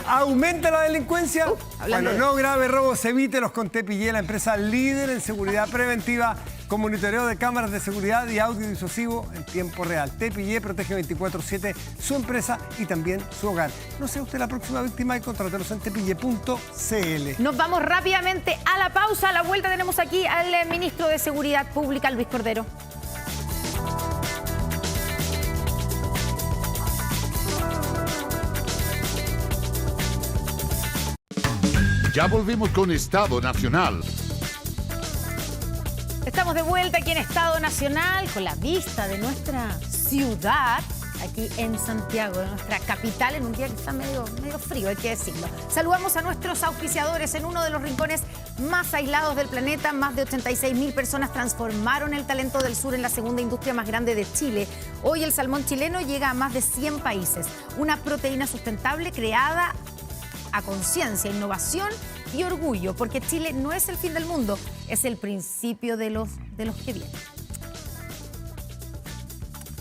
¿Aumenta la delincuencia? Bueno, no grave robo se evite. Los conté Pillé, la empresa líder en seguridad preventiva con monitoreo de cámaras de seguridad y audio disuasivo en tiempo real. Tepillé protege 24/7 su empresa y también su hogar. No sea usted la próxima víctima y contrátelos en tepillé.cl. Nos vamos rápidamente a la pausa. A la vuelta tenemos aquí al ministro de Seguridad Pública, Luis Cordero. Ya volvimos con Estado Nacional. Estamos de vuelta aquí en Estado Nacional con la vista de nuestra ciudad. aquí en Santiago, en nuestra capital, en un día que está medio frío, hay que decirlo. Saludamos a nuestros auspiciadores en uno de los rincones más aislados del planeta. Más de 86.000 personas transformaron el talento del sur en la segunda industria más grande de Chile. Hoy el salmón chileno llega a más de 100 países. Una proteína sustentable creada a conciencia, innovación y orgullo, porque Chile no es el fin del mundo, es el principio de los que vienen.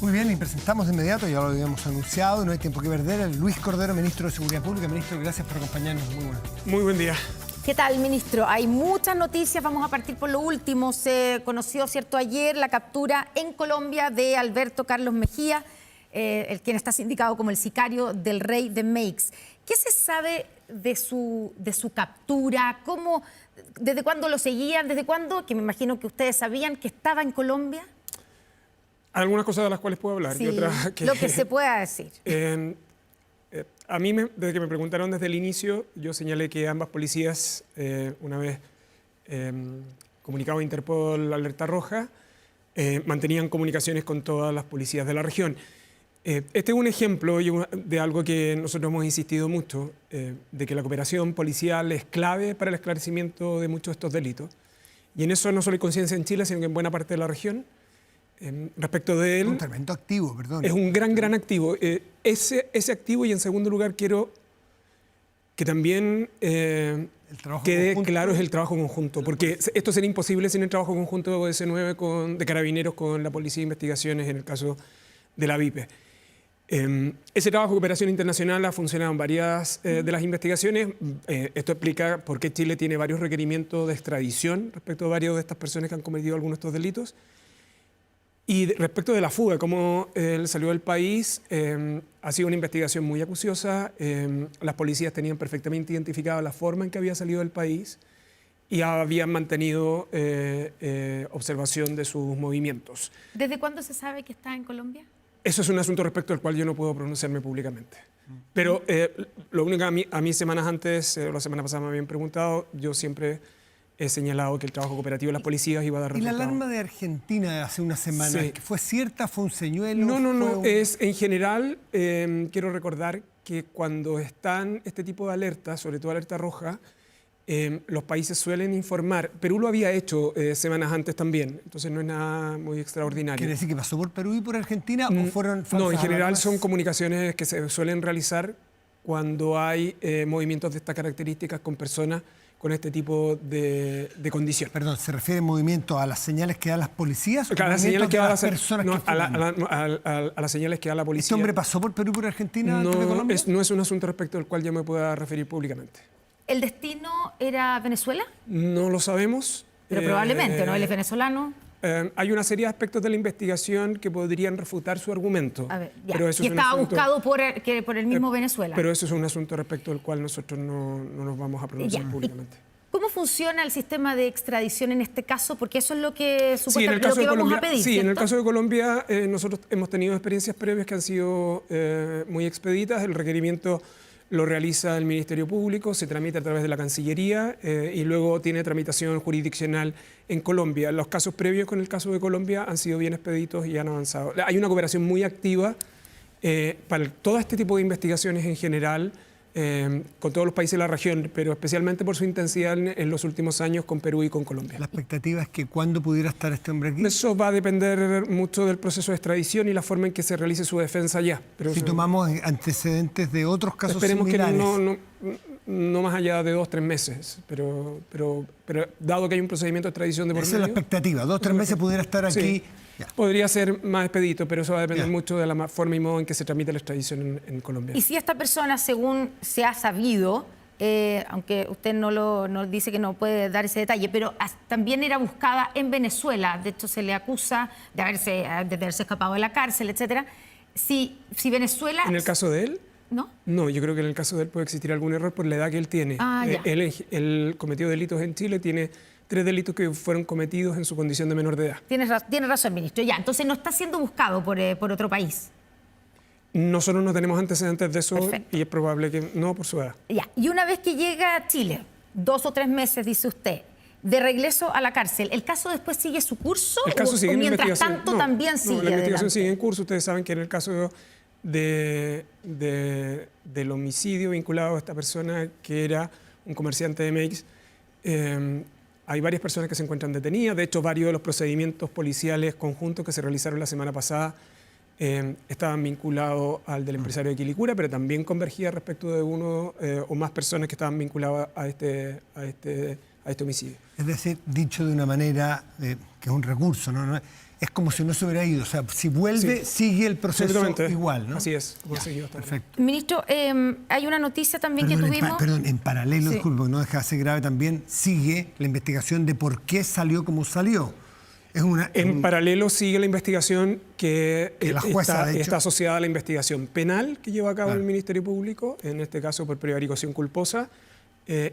Muy bien, y presentamos de inmediato, ya lo habíamos anunciado, no hay tiempo que perder, el Luis Cordero, ministro de Seguridad Pública. Ministro, gracias por acompañarnos. Muy bueno. Muy buen día. ¿Qué tal, ministro? Hay muchas noticias, vamos a partir por lo último. Se conoció, ¿cierto?, ayer la captura en Colombia de Alberto Carlos Mejía, el quien está sindicado como el sicario del rey de Meix. ¿Qué se sabe de su captura? ¿Cómo, desde cuándo lo seguían? ¿Desde cuándo? Que me imagino que ustedes sabían que estaba en Colombia. Algunas cosas de las cuales puedo hablar. Sí, y otras que, lo que se pueda decir. A mí, desde que me preguntaron desde el inicio, yo señalé que ambas policías, una vez comunicado a Interpol Alerta Roja, mantenían comunicaciones con todas las policías de la región. Este es un ejemplo de algo que nosotros hemos insistido mucho, de que la cooperación policial es clave para el esclarecimiento de muchos de estos delitos. Y en eso no solo hay conciencia en Chile, sino que en buena parte de la región. Respecto de él... Un tremendo activo, perdón. Es un gran activo. Ese activo, y en segundo lugar quiero que también quede claro, es el trabajo conjunto, porque esto sería imposible sin el trabajo conjunto de OS9 de Carabineros con la Policía de Investigaciones en el caso de la VIPE. Ese trabajo de cooperación internacional ha funcionado en varias de las investigaciones. Esto explica por qué Chile tiene varios requerimientos de extradición respecto a varios de estas personas que han cometido algunos de estos delitos. Y respecto de la fuga, cómo él salió del país, ha sido una investigación muy acuciosa. Las policías tenían perfectamente identificada la forma en que había salido del país y habían mantenido observación de sus movimientos. ¿Desde cuándo se sabe que está en Colombia? Eso es un asunto respecto al cual yo no puedo pronunciarme públicamente. Pero lo único que a mí semanas antes, la semana pasada me habían preguntado, yo siempre he señalado que el trabajo cooperativo de las policías iba a dar resultados. ¿Y la alarma de Argentina de hace una semana, sí, fue cierta, fue un señuelo? No. Es, en general, quiero recordar que cuando están este tipo de alertas, sobre todo alerta roja, los países suelen informar. Perú lo había hecho semanas antes también, entonces no es nada muy extraordinario. ¿Quiere decir que pasó por Perú y por Argentina o fueron falsas No, en general alarmas? son comunicaciones que se suelen realizar cuando hay movimientos de estas características con personas con este tipo de condiciones. Perdón, ¿se refiere movimiento a las señales que dan las policías? Claro, a las señales que dan las personas a las señales que da la policía. ¿Este hombre pasó por Perú y por Argentina antes de Colombia? No es un asunto respecto al cual yo me pueda referir públicamente. ¿El destino era Venezuela? No lo sabemos. Pero probablemente, ¿no? Él es venezolano. Hay una serie de aspectos de la investigación que podrían refutar su argumento. A ver, ya. Pero eso y es un estaba asunto, buscado por el mismo Venezuela. Pero eso es un asunto respecto al cual nosotros no nos vamos a pronunciar ya. públicamente. ¿Cómo funciona el sistema de extradición en este caso? Porque eso es lo que supuestamente lo que vamos a pedir. Sí, ¿cierto? en el caso de Colombia nosotros hemos tenido experiencias previas que han sido muy expeditas. El requerimiento lo realiza el Ministerio Público, se tramita a través de la Cancillería y luego tiene tramitación jurisdiccional en Colombia. Los casos previos con el caso de Colombia han sido bien expeditos y han avanzado. Hay una cooperación muy activa para todo este tipo de investigaciones en general, con todos los países de la región, pero especialmente por su intensidad en los últimos años con Perú y con Colombia. ¿La expectativa es que cuándo pudiera estar este hombre aquí? Eso va a depender mucho del proceso de extradición y la forma en que se realice su defensa allá. Pero si tomamos antecedentes de otros casos esperemos similares. Que no más allá de 2 o 3 meses, pero dado que hay un procedimiento de extradición de por medio... Esa es la expectativa, 2 o 3 meses pudiera estar aquí... Sí. Podría ser más expedito, pero eso va a depender mucho de la forma y modo en que se tramite la extradición en Colombia. Y si esta persona, según se ha sabido, aunque usted no dice que no puede dar ese detalle, pero también era buscada en Venezuela, de hecho se le acusa de haberse escapado de la cárcel, etcétera. Si Venezuela... ¿En el caso de él? ¿No? No, yo creo que en el caso de él puede existir algún error por la edad que él tiene. Él cometió delitos en Chile, tiene 3 delitos que fueron cometidos en su condición de menor de edad. Tiene razón, ministro. Ya, entonces no está siendo buscado por otro país. Nosotros no tenemos antecedentes de eso. Perfecto. Y es probable que no por su edad. Ya, y una vez que llega a Chile, 2 o 3 meses, dice usted, de regreso a la cárcel, ¿el caso después sigue su curso? El caso sigue en mientras investigación. tanto también sigue la investigación adelante? sigue en curso. Ustedes saben que en el caso del homicidio vinculado a esta persona que era un comerciante de Meix. Hay varias personas que se encuentran detenidas. De hecho, varios de los procedimientos policiales conjuntos que se realizaron la semana pasada estaban vinculados al del empresario de Quilicura, pero también convergía respecto de uno o más personas que estaban vinculadas a este homicidio. Es decir, dicho de una manera que es un recurso, ¿no? Es como si no se hubiera ido. O sea, si vuelve, sigue el proceso igual, ¿no? Así es, como ha seguido hasta ahora. Perfecto. Ministro, hay una noticia también que tuvimos... En paralelo, disculpe, no deja de ser grave, también sigue la investigación de por qué salió como salió. En paralelo sigue la investigación que la jueza, está asociada a la investigación penal que lleva a cabo el Ministerio Público, en este caso por prevaricación culposa,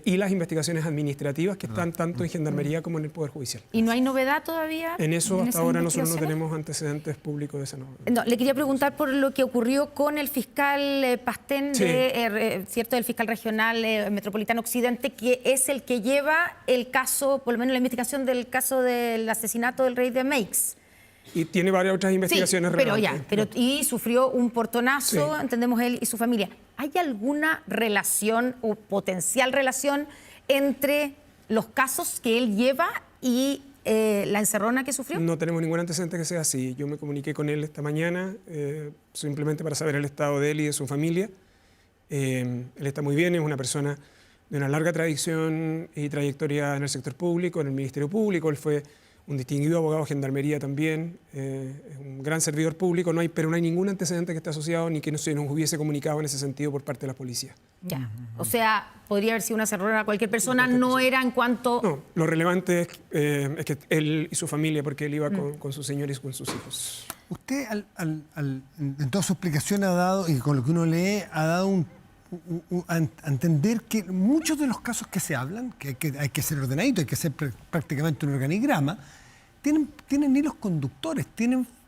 y las investigaciones administrativas que están tanto en Gendarmería como en el Poder Judicial. ¿Y no hay novedad todavía? En eso hasta ahora nosotros no tenemos antecedentes públicos de esa novedad. No, le quería preguntar por lo que ocurrió con el fiscal Pastén, ¿cierto? El fiscal regional metropolitano Occidente, que es el que lleva el caso, por lo menos la investigación del caso del asesinato del rey de Meix. Y tiene varias otras investigaciones y sufrió un portonazo, entendemos, él y su familia. ¿Hay alguna relación o potencial relación entre los casos que él lleva y la encerrona que sufrió? No tenemos ningún antecedente que sea así. Yo me comuniqué con él esta mañana simplemente para saber el estado de él y de su familia. Él está muy bien, es una persona de una larga tradición y trayectoria en el sector público, en el Ministerio Público. Él fue un distinguido abogado de Gendarmería también, es un gran servidor público, pero no hay ningún antecedente que esté asociado ni que no se nos hubiese comunicado en ese sentido por parte de la policía. Ya, o sea, podría haber sido una encerrona a cualquier persona, no era en cuanto... No, lo relevante es que él y su familia, porque él iba con sus señores y con sus hijos. Usted, en toda su explicación ha dado, y con lo que uno lee, ha dado a entender que muchos de los casos que se hablan, que hay que ser ordenadito, hay que ser prácticamente un organigrama, tienen hilos conductores,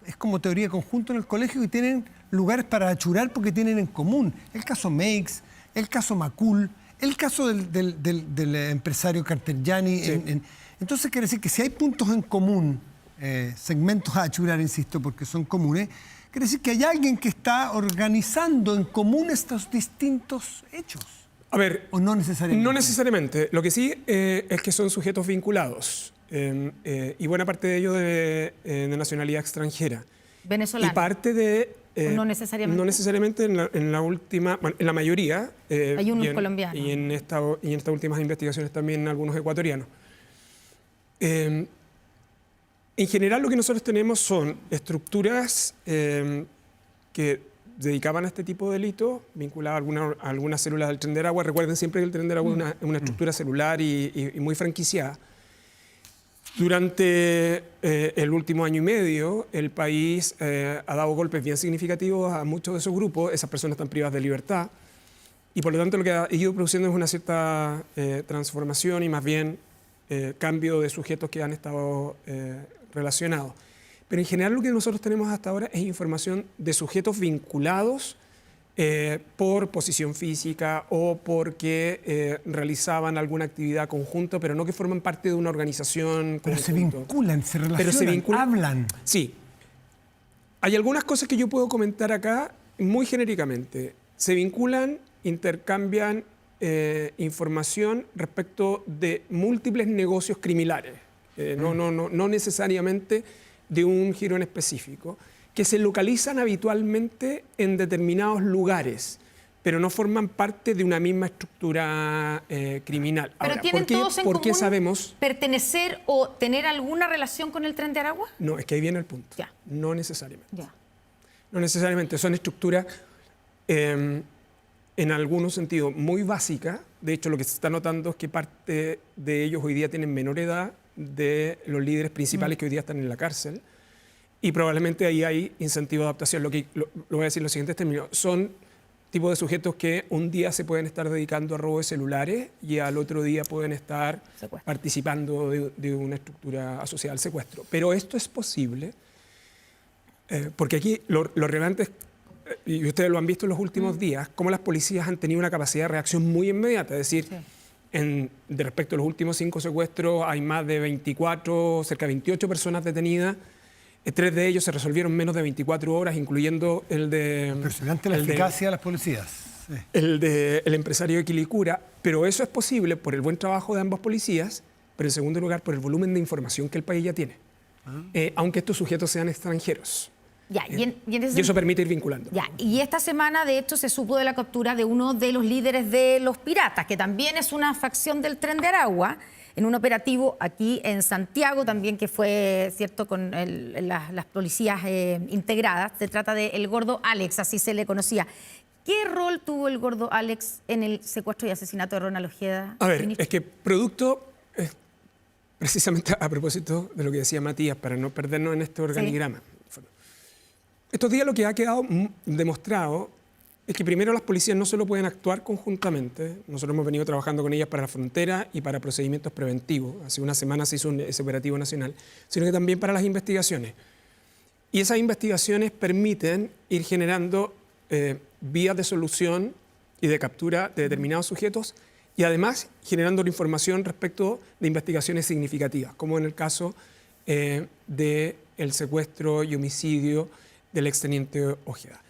es como teoría conjunto en el colegio y tienen lugares para achurar porque tienen en común. El caso Meix, el caso Macul, el caso del empresario Cartegiani. Sí. Entonces quiere decir que si hay puntos en común, segmentos a achurar, insisto, porque son comunes, quiere decir que hay alguien que está organizando en común estos distintos hechos. A ver, ¿o no necesariamente? No necesariamente. Lo que sí es que son sujetos vinculados y buena parte de ellos de nacionalidad extranjera. Venezolana. Y parte de... no necesariamente. No necesariamente en la última, bueno, en la mayoría. Hay unos colombianos. Y en estas últimas investigaciones también algunos ecuatorianos. En general lo que nosotros tenemos son estructuras que dedicaban a este tipo de delitos, vinculadas a algunas células del Tren de Aragua. Recuerden siempre que el Tren de Aragua es una estructura celular y muy franquiciada. Durante el último año y medio, el país ha dado golpes bien significativos a muchos de esos grupos. Esas personas están privadas de libertad. Y por lo tanto lo que ha ido produciendo es una cierta transformación y más bien cambio de sujetos que han estado relacionados. Pero en general lo que nosotros tenemos hasta ahora es información de sujetos vinculados por posición física o porque realizaban alguna actividad conjunta, pero no que forman parte de una organización. Pero se vinculan, se relacionan, hablan. Sí. Hay algunas cosas que yo puedo comentar acá muy genéricamente. Se vinculan, intercambian información respecto de múltiples negocios criminales. No necesariamente de un giro en específico, que se localizan habitualmente en determinados lugares, pero no forman parte de una misma estructura criminal. ¿Pero ahora, tienen todos en común ¿por qué sabemos pertenecer o tener alguna relación con el Tren de Aragua? No, es que ahí viene el punto. Ya. No necesariamente. Ya. No necesariamente. Son estructuras en algunos sentidos muy básicas. De hecho, lo que se está notando es que parte de ellos hoy día tienen menor edad de los líderes principales que hoy día están en la cárcel. Y probablemente ahí hay incentivo de adaptación. Lo voy a decir en los siguientes términos. Son tipos de sujetos que un día se pueden estar dedicando a robo de celulares y al otro día pueden estar participando de una estructura asociada al secuestro. Pero esto es posible porque aquí lo relevante es, y ustedes lo han visto en los últimos días, cómo las policías han tenido una capacidad de reacción muy inmediata. Es decir, de respecto a los últimos 5 secuestros hay más de 24, cerca de 28 personas detenidas. 3 de ellos se resolvieron en menos de 24 horas, incluyendo el de... Impresionante la eficacia de las policías. Sí. El empresario de Quilicura, pero eso es posible por el buen trabajo de ambas policías, pero en segundo lugar por el volumen de información que el país ya tiene, aunque estos sujetos sean extranjeros. Ya, y eso permite ir vinculando. Ya, y esta semana, de hecho, se supo de la captura de uno de los líderes de los piratas, que también es una facción del Tren de Aragua, en un operativo aquí en Santiago también, que fue, cierto, con las policías integradas. Se trata de El Gordo Alex, así se le conocía. ¿Qué rol tuvo el Gordo Alex en el secuestro y asesinato de Ronald Ojeda? A ver, es que producto, precisamente a propósito de lo que decía Matías, para no perdernos en este organigrama. Sí. Estos días lo que ha quedado demostrado es que primero las policías no solo pueden actuar conjuntamente, nosotros hemos venido trabajando con ellas para la frontera y para procedimientos preventivos, hace una semana se hizo ese operativo nacional, sino que también para las investigaciones. Y esas investigaciones permiten ir generando vías de solución y de captura de determinados sujetos y además generando la información respecto de investigaciones significativas, como en el caso del secuestro y homicidio del exteniente Ojeda.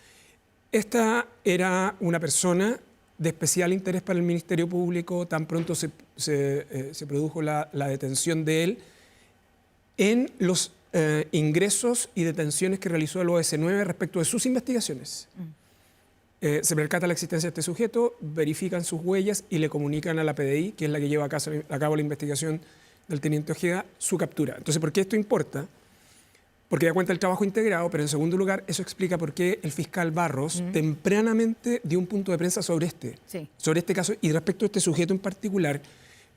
Esta era una persona de especial interés para el Ministerio Público, tan pronto se produjo la detención de él en los ingresos y detenciones que realizó el OS9 respecto de sus investigaciones. Se percata la existencia de este sujeto, verifican sus huellas y le comunican a la PDI, que es la que lleva a cabo la investigación del teniente Ojeda, su captura. Entonces, ¿por qué esto importa? Porque da cuenta del trabajo integrado, pero en segundo lugar, eso explica por qué el fiscal Barros tempranamente dio un punto de prensa sobre este caso y respecto a este sujeto en particular,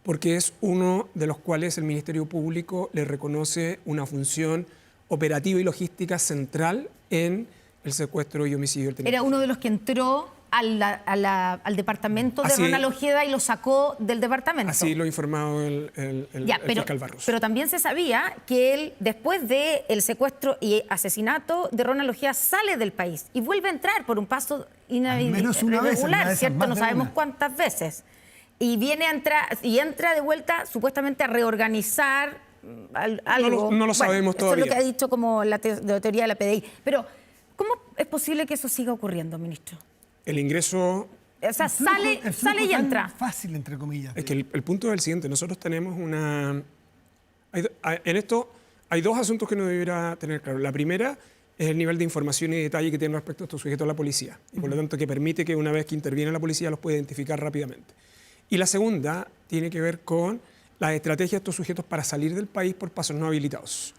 porque es uno de los cuales el Ministerio Público le reconoce una función operativa y logística central en el secuestro y homicidio del teniente. Era uno de los que entró al departamento de Ronald Ojeda y lo sacó del departamento. Así lo ha informado el fiscal Barros. Pero también se sabía que él, después del secuestro y asesinato de Ronald Ojeda, sale del país y vuelve a entrar por un paso irregular, ¿cierto? No sabemos cuántas veces. Y entra de vuelta supuestamente a reorganizar algo. No lo sabemos todavía. Eso es lo que ha dicho como la teoría de la PDI. Pero, ¿cómo es posible que eso siga ocurriendo, ministro? El ingreso... O sea, sale y entra. Fácil, entre comillas. Es que el punto es el siguiente. Nosotros tenemos una... En esto hay dos asuntos que uno debiera tener claro. La primera es el nivel de información y detalle que tiene respecto a estos sujetos a la policía. Y por lo tanto que permite que una vez que interviene la policía los pueda identificar rápidamente. Y la segunda tiene que ver con la estrategia de estos sujetos para salir del país por pasos no habilitados.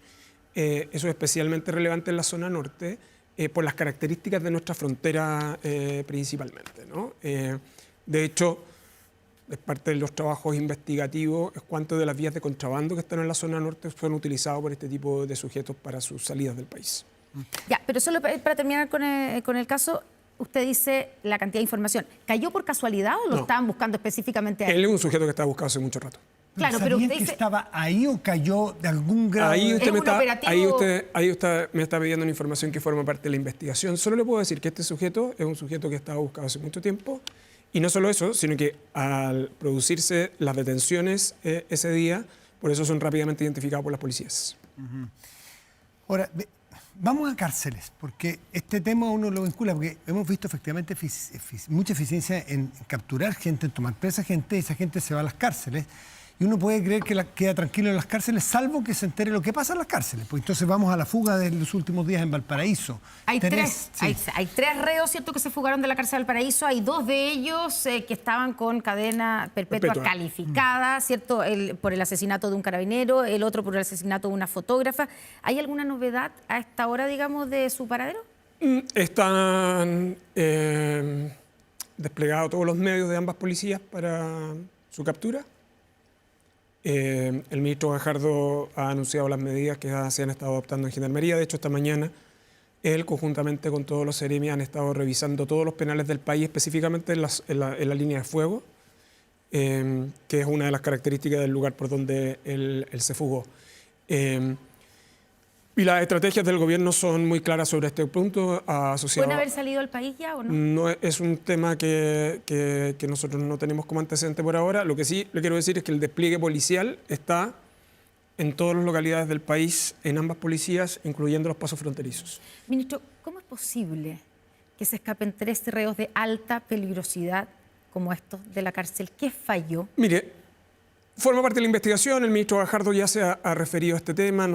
Eso es especialmente relevante en la zona norte, por las características de nuestra frontera principalmente, ¿no? De hecho, es parte de los trabajos investigativos, es cuánto de las vías de contrabando que están en la zona norte fueron utilizados por este tipo de sujetos para sus salidas del país. Ya, pero solo para terminar con el caso, usted dice la cantidad de información. ¿Cayó por casualidad o lo estaban buscando específicamente a él? Él es un sujeto que estaba buscado hace mucho rato. Claro, pero usted dice... que estaba ahí o cayó de algún grado? Ahí usted me está pidiendo una información que forma parte de la investigación. Solo le puedo decir que este sujeto es un sujeto que estaba buscado hace mucho tiempo. Y no solo eso, sino que al producirse las detenciones ese día, por eso son rápidamente identificados por las policías. Ahora, vamos a cárceles, porque este tema uno lo vincula, porque hemos visto efectivamente mucha eficiencia en capturar gente, en tomar presa gente, y esa gente se va a las cárceles. Y uno puede creer que queda tranquilo en las cárceles, salvo que se entere lo que pasa en las cárceles. Pues entonces vamos a la fuga de los últimos días en Valparaíso. Hay tres reos, ¿cierto?, que se fugaron de la cárcel de Valparaíso. Hay dos de ellos que estaban con cadena perpetua calificada, ¿cierto?, por el asesinato de un carabinero, el otro por el asesinato de una fotógrafa. ¿Hay alguna novedad a esta hora, digamos, de su paradero? Están desplegados todos los medios de ambas policías para su captura. El ministro Gajardo ha anunciado las medidas que se han estado adoptando en Gendarmería. De hecho, esta mañana él, conjuntamente con todos los seremi, han estado revisando todos los penales del país, específicamente en la línea de fuego, que es una de las características del lugar por donde él se fugó. Y las estrategias del gobierno son muy claras sobre este punto. ¿Pueden haber salido del país ya o no? No es un tema que nosotros no tenemos como antecedente por ahora. Lo que sí le quiero decir es que el despliegue policial está en todas las localidades del país, en ambas policías, incluyendo los pasos fronterizos. Ministro, ¿cómo es posible que se escapen 3 reos de alta peligrosidad como estos de la cárcel? ¿Qué falló? Mire, forma parte de la investigación, el ministro Gajardo ya se ha referido a este tema,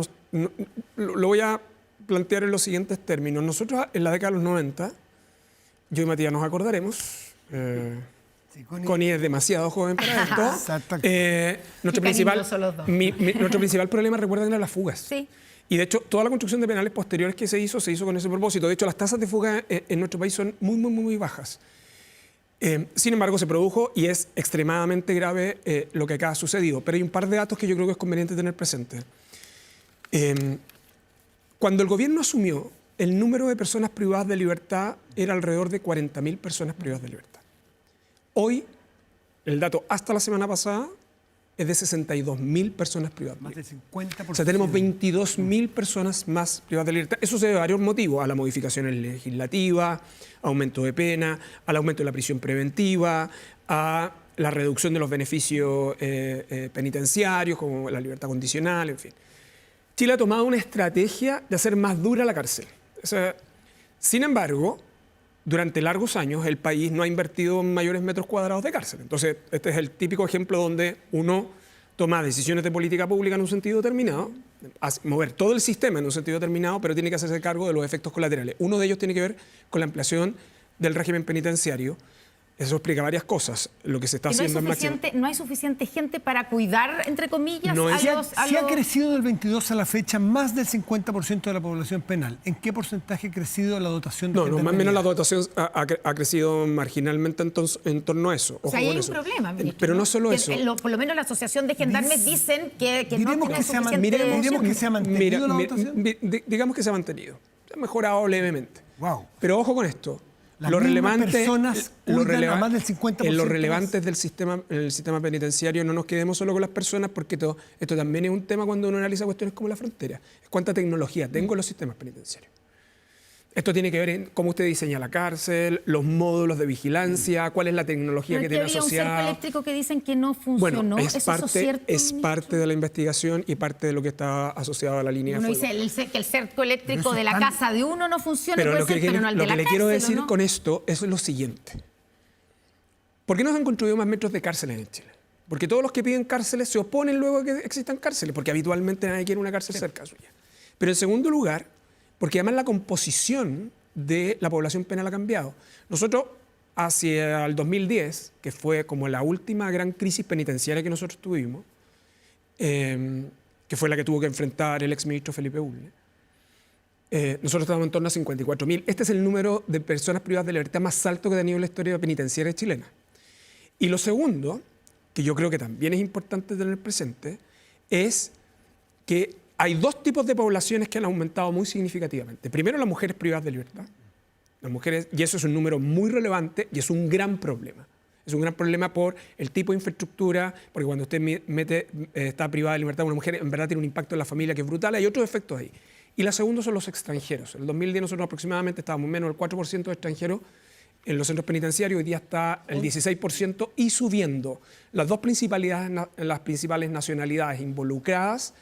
lo voy a plantear en los siguientes términos. Nosotros en la década de los 90, yo y Matías nos acordaremos, Connie es demasiado joven para esto. Nuestro principal problema, recuerden, eran las fugas. Sí. Y de hecho, toda la construcción de penales posteriores que se hizo con ese propósito. De hecho, las tasas de fuga en nuestro país son muy bajas. Sin embargo, se produjo y es extremadamente grave lo que acá ha sucedido. Pero hay un par de datos que yo creo que es conveniente tener presente. Cuando el gobierno asumió, el número de personas privadas de libertad era alrededor de 40.000 personas privadas de libertad. Hoy, el dato hasta la semana pasada es de 62.000 personas privadas de libertad. Más del 50%. O sea, tenemos 22.000 personas más privadas de libertad. Eso se debe a varios motivos: a la modificación legislativa, aumento de pena, al aumento de la prisión preventiva, a la reducción de los beneficios penitenciarios, como la libertad condicional, en fin. Chile ha tomado una estrategia de hacer más dura la cárcel. O sea, sin embargo, durante largos años el país no ha invertido en mayores metros cuadrados de cárcel. Entonces, este es el típico ejemplo donde uno toma decisiones de política pública en un sentido determinado, mover todo el sistema en un sentido determinado, pero tiene que hacerse cargo de los efectos colaterales. Uno de ellos tiene que ver con la ampliación del régimen penitenciario. Eso explica varias cosas. Lo que se está haciendo no hay suficiente gente para cuidar, entre comillas, Si ha crecido del 22 a la fecha más del 50% de la población penal, ¿en qué porcentaje ha crecido la dotación de más o menos la dotación ha crecido marginalmente en torno a eso. Ojo, o sea, ahí hay un problema, ministro, pero no solo eso. Por lo menos la Asociación de Gendarmes dicen que no tienen suficiente... Diremos que se ha mantenido la dotación. Digamos que se ha mantenido. Se ha mejorado levemente. Wow. Pero ojo con esto. Lo relevante del sistema penitenciario, no nos quedemos solo con las personas, porque esto también es un tema cuando uno analiza cuestiones como la frontera. Es cuánta tecnología tengo en los sistemas penitenciarios. Esto tiene que ver en cómo usted diseña la cárcel, los módulos de vigilancia, cuál es la tecnología que tiene asociada. Había un cerco eléctrico que dicen que no funcionó. Bueno, es ¿cierto, parte de la investigación y parte de lo que está asociado a la línea de fuego. Uno dice que el cerco eléctrico de la casa de uno no funciona, pero lo que le quiero decir ¿no? con esto es lo siguiente. ¿Por qué no se han construido más metros de cárceles en Chile? Porque todos los que piden cárceles se oponen luego a que existan cárceles, porque habitualmente nadie quiere una cárcel cerca suya. Pero en segundo lugar, porque además la composición de la población penal ha cambiado. Nosotros, hacia el 2010, que fue como la última gran crisis penitenciaria que nosotros tuvimos, que fue la que tuvo que enfrentar el exministro Felipe Ulle, nosotros estábamos en torno a 54.000. Este es el número de personas privadas de libertad más alto que ha tenido la historia penitenciaria chilena. Y lo segundo, que yo creo que también es importante tener presente, es que hay dos tipos de poblaciones que han aumentado muy significativamente. Primero, las mujeres privadas de libertad. Las mujeres, y eso es un número muy relevante y es un gran problema. Es un gran problema por el tipo de infraestructura, porque cuando usted está privada de libertad, una mujer en verdad tiene un impacto en la familia que es brutal. Hay otros efectos ahí. Y la segunda son los extranjeros. En el 2010 nosotros aproximadamente estábamos menos del 4% de extranjeros en los centros penitenciarios. Hoy día está el 16% y subiendo. Las principales nacionalidades involucradas,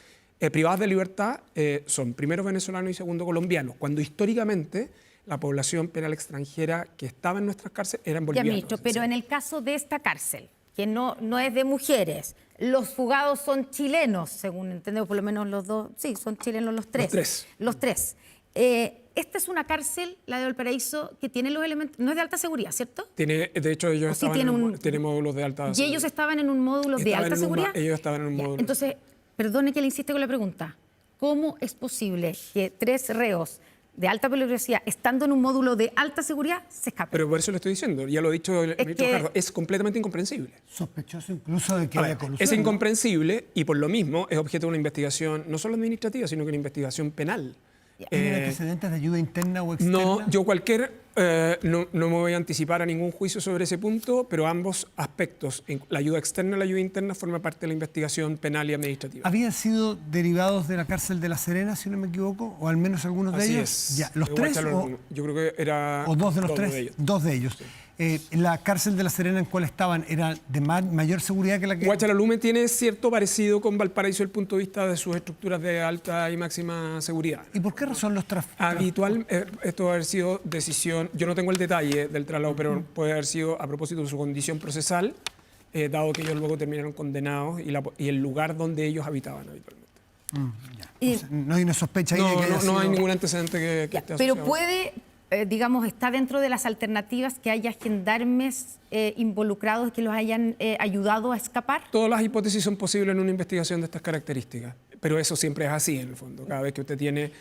privadas de libertad, son primero venezolanos y segundo colombianos, cuando históricamente la población penal extranjera que estaba en nuestras cárceles eran bolivianos. Ya, ministro, pero en el caso de esta cárcel, que no es de mujeres, los fugados son chilenos, según entendemos, por lo menos los dos, sí, son chilenos los tres. Los tres. Esta es una cárcel, la de Valparaíso, que tiene los elementos, no es de alta seguridad, ¿cierto? De hecho, ellos tienen módulos de alta seguridad. ¿Y ellos estaban en un módulo de alta seguridad? Ellos estaban en un módulo. Entonces, perdone que le insiste con la pregunta. ¿Cómo es posible que 3 reos de alta peligrosidad, estando en un módulo de alta seguridad, se escapen? Pero por eso le estoy diciendo, ya lo ha dicho el ministro Gajardo, es completamente incomprensible. Sospechoso incluso de que haya colusión. Es incomprensible y por lo mismo es objeto de una investigación, no solo administrativa, sino que una investigación penal. ¿Tiene antecedentes de ayuda interna o externa? No, yo no me voy a anticipar a ningún juicio sobre ese punto, pero ambos aspectos, la ayuda externa y la ayuda interna, forman parte de la investigación penal y administrativa. ¿Habían sido derivados de la cárcel de La Serena, si no me equivoco? ¿O al menos algunos de ellos? Así es. Ya, ¿los tres? Yo creo que era... ¿O dos de los tres? De ellos. Dos de ellos. ¿La cárcel de La Serena en cuál estaban era de mayor seguridad que la que...? Huachalalume tiene cierto parecido con Valparaíso desde el punto de vista de sus estructuras de alta y máxima seguridad. ¿Y por qué razón los Habitual, esto va a haber sido decisión, yo no tengo el detalle del traslado, pero puede haber sido a propósito de su condición procesal, dado que ellos luego terminaron condenados y el lugar donde ellos habitaban habitualmente. No hay una sospecha ahí de que no hay ningún antecedente que esté asociado. Pero puede, digamos, está dentro de las alternativas que haya gendarmes involucrados que los hayan ayudado a escapar. Todas las hipótesis son posibles en una investigación de estas características, pero eso siempre es así en el fondo. Cada vez que usted tiene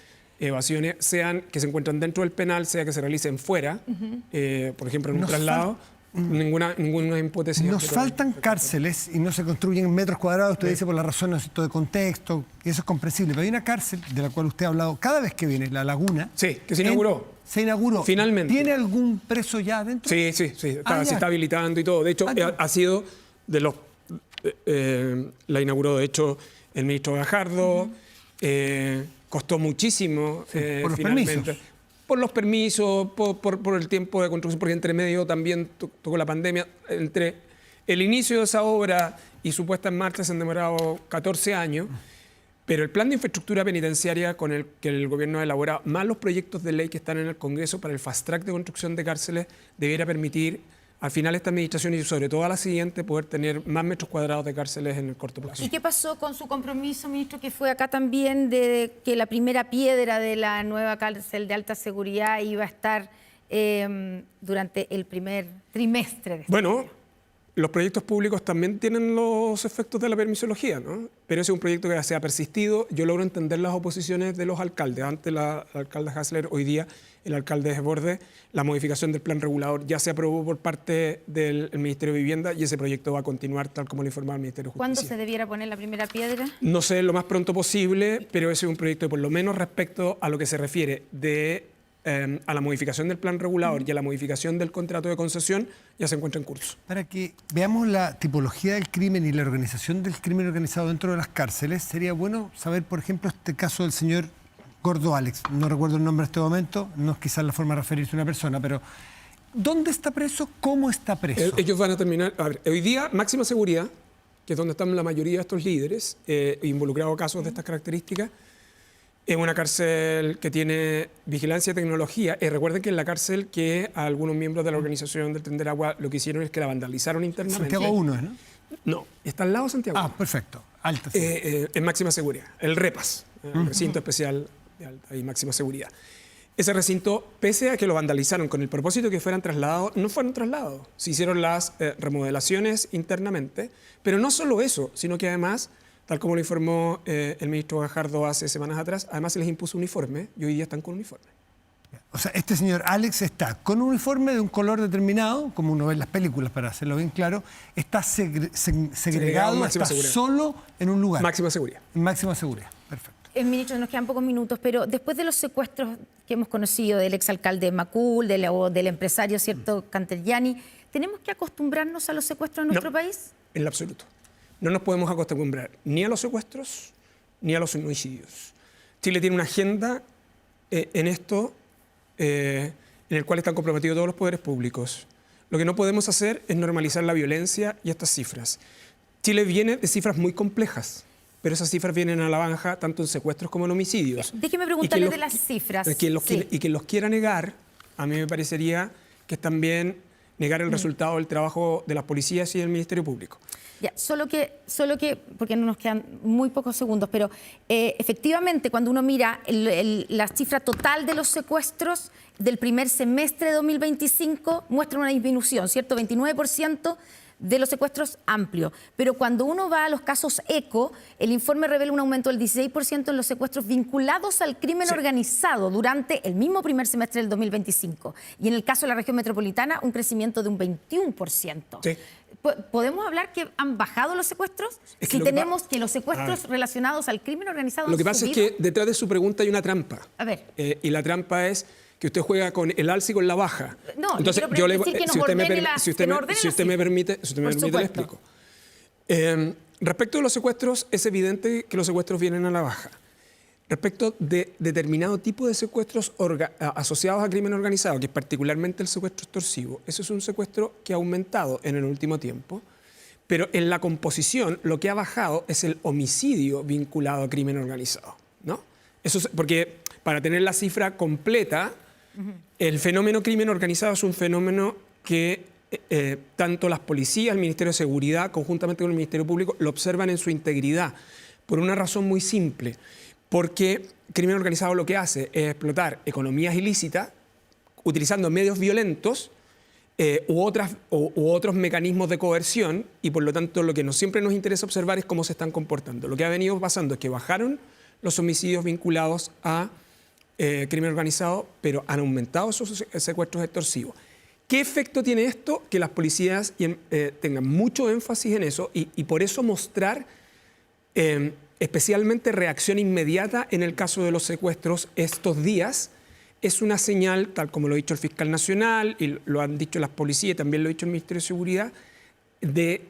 evasiones, sean que se encuentran dentro del penal, sea que se realicen fuera, por ejemplo en un traslado, ninguna hipótesis. Nos faltan cárceles y no se construyen en metros cuadrados, usted dice por las razones de contexto, y eso es comprensible. Pero hay una cárcel de la cual usted ha hablado cada vez que viene, La Laguna. Sí, que se inauguró. Se inauguró. Finalmente. ¿Tiene algún preso ya adentro? Sí, se está habilitando y todo. De hecho, ha sido de los... la inauguró, de hecho, el ministro Gajardo. Costó muchísimo, por los finalmente. Permisos. Por los permisos, por el tiempo de construcción, porque entre medio también tocó la pandemia. Entre el inicio de esa obra y su puesta en marcha se han demorado 14 años, pero el plan de infraestructura penitenciaria con el que el gobierno ha elaborado, más los proyectos de ley que están en el Congreso para el fast track de construcción de cárceles, debiera permitir al final esta administración y sobre todo a la siguiente poder tener más metros cuadrados de cárceles en el corto plazo. ¿Y qué pasó con su compromiso, ministro, que fue acá también de que la primera piedra de la nueva cárcel de alta seguridad iba a estar durante el primer trimestre? Bueno, los proyectos públicos también tienen los efectos de la permisología, ¿no? Pero ese es un proyecto que se ha persistido. Yo logro entender las oposiciones de los alcaldes. Antes la alcalde Hasler, hoy día el alcalde Desbordes, la modificación del plan regulador ya se aprobó por parte del Ministerio de Vivienda y ese proyecto va a continuar tal como lo informaba el Ministerio de Justicia. ¿Cuándo se debiera poner la primera piedra? No sé, lo más pronto posible, pero ese es un proyecto que por lo menos respecto a lo que se refiere a la modificación del plan regulador y a la modificación del contrato de concesión ya se encuentra en curso. Para que veamos la tipología del crimen y la organización del crimen organizado dentro de las cárceles, sería bueno saber, por ejemplo, este caso del señor Gordo Alex. No recuerdo el nombre en este momento, no es quizás la forma de referirse a una persona, pero ¿dónde está preso? ¿Cómo está preso? Ellos van a terminar... A ver, hoy día, máxima seguridad, que es donde están la mayoría de estos líderes involucrados en casos de estas características, es una cárcel que tiene vigilancia y tecnología. Recuerden que en la cárcel que a algunos miembros de la organización del Tren del Agua lo que hicieron es que la vandalizaron internamente. Santiago 1, ¿no? No, está al lado de Santiago. Ah, perfecto. Alta. En máxima seguridad. El REPAS, el recinto especial de alta y máxima seguridad. Ese recinto, pese a que lo vandalizaron con el propósito de que fueran trasladados, no fueron trasladados. Se hicieron las remodelaciones internamente, pero no solo eso, sino que además, tal como lo informó el ministro Gajardo hace semanas atrás, además se les impuso uniforme y hoy día están con uniforme. O sea, este señor Alex está con un uniforme de un color determinado, como uno ve en las películas, para hacerlo bien claro, está segregado, está solo en un lugar. Máxima seguridad. Máxima seguridad, perfecto. Ministro, nos quedan pocos minutos, pero después de los secuestros que hemos conocido del exalcalde Macul, del empresario, ¿cierto?, Cantelliani, ¿tenemos que acostumbrarnos a los secuestros en nuestro país? En lo absoluto. No nos podemos acostumbrar ni a los secuestros ni a los homicidios. Chile tiene una agenda en esto en el cual están comprometidos todos los poderes públicos. Lo que no podemos hacer es normalizar la violencia y estas cifras. Chile viene de cifras muy complejas, pero esas cifras vienen a la baja tanto en secuestros como en homicidios. Déjeme preguntarle de las cifras. Y quien los quiera negar, a mí me parecería que es también negar el resultado del trabajo de las policías y del Ministerio Público. Ya, solo que, porque no nos quedan muy pocos segundos, pero efectivamente cuando uno mira la cifra total de los secuestros del primer semestre de 2025 muestra una disminución, ¿cierto? 29% de los secuestros amplio. Pero cuando uno va a los casos ECO, el informe revela un aumento del 16% en los secuestros vinculados al crimen organizado durante el mismo primer semestre del 2025. Y en el caso de la región metropolitana, un crecimiento de un 21%. Sí. ¿Podemos hablar que han bajado los secuestros? Si tenemos que los secuestros relacionados al crimen organizado Lo que pasa es que detrás de su pregunta hay una trampa. A ver. Y la trampa es que usted juega con el alza y con la baja. No, entonces yo le si usted me permite, le explico. Respecto a los secuestros, es evidente que los secuestros vienen a la baja. respecto de determinado tipo de secuestros asociados a crimen organizado, que es particularmente el secuestro extorsivo. Ese es un secuestro que ha aumentado en el último tiempo, pero en la composición lo que ha bajado es el homicidio vinculado a crimen organizado, ¿no? Eso es, porque para tener la cifra completa, el fenómeno crimen organizado es un fenómeno que tanto las policías, el Ministerio de Seguridad, conjuntamente con el Ministerio Público, lo observan en su integridad, por una razón muy simple. Porque crimen organizado lo que hace es explotar economías ilícitas utilizando medios violentos u otros mecanismos de coerción, y por lo tanto lo que siempre nos interesa observar es cómo se están comportando. Lo que ha venido pasando es que bajaron los homicidios vinculados a crimen organizado, pero han aumentado esos secuestros extorsivos. ¿Qué efecto tiene esto? Que las policías tengan mucho énfasis en eso y por eso mostrar especialmente reacción inmediata en el caso de los secuestros estos días es una señal, tal como lo ha dicho el fiscal nacional y lo han dicho las policías, también lo ha dicho el Ministerio de Seguridad, de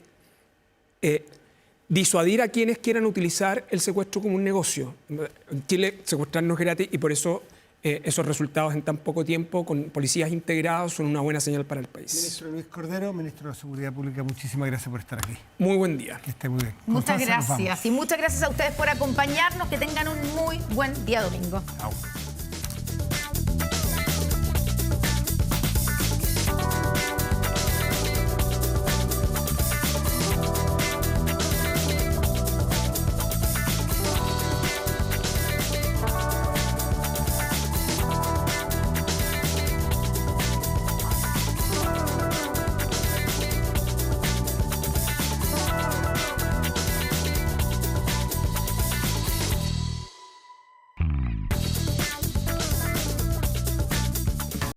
disuadir a quienes quieran utilizar el secuestro como un negocio. En Chile secuestrar no es gratis y por eso esos resultados en tan poco tiempo con policías integrados son una buena señal para el país. Ministro Luis Cordero, ministro de Seguridad Pública, muchísimas gracias por estar aquí. Muy buen día. Que esté muy bien. Muchas gracias y muchas gracias a ustedes por acompañarnos. Que tengan un muy buen día domingo. Chao.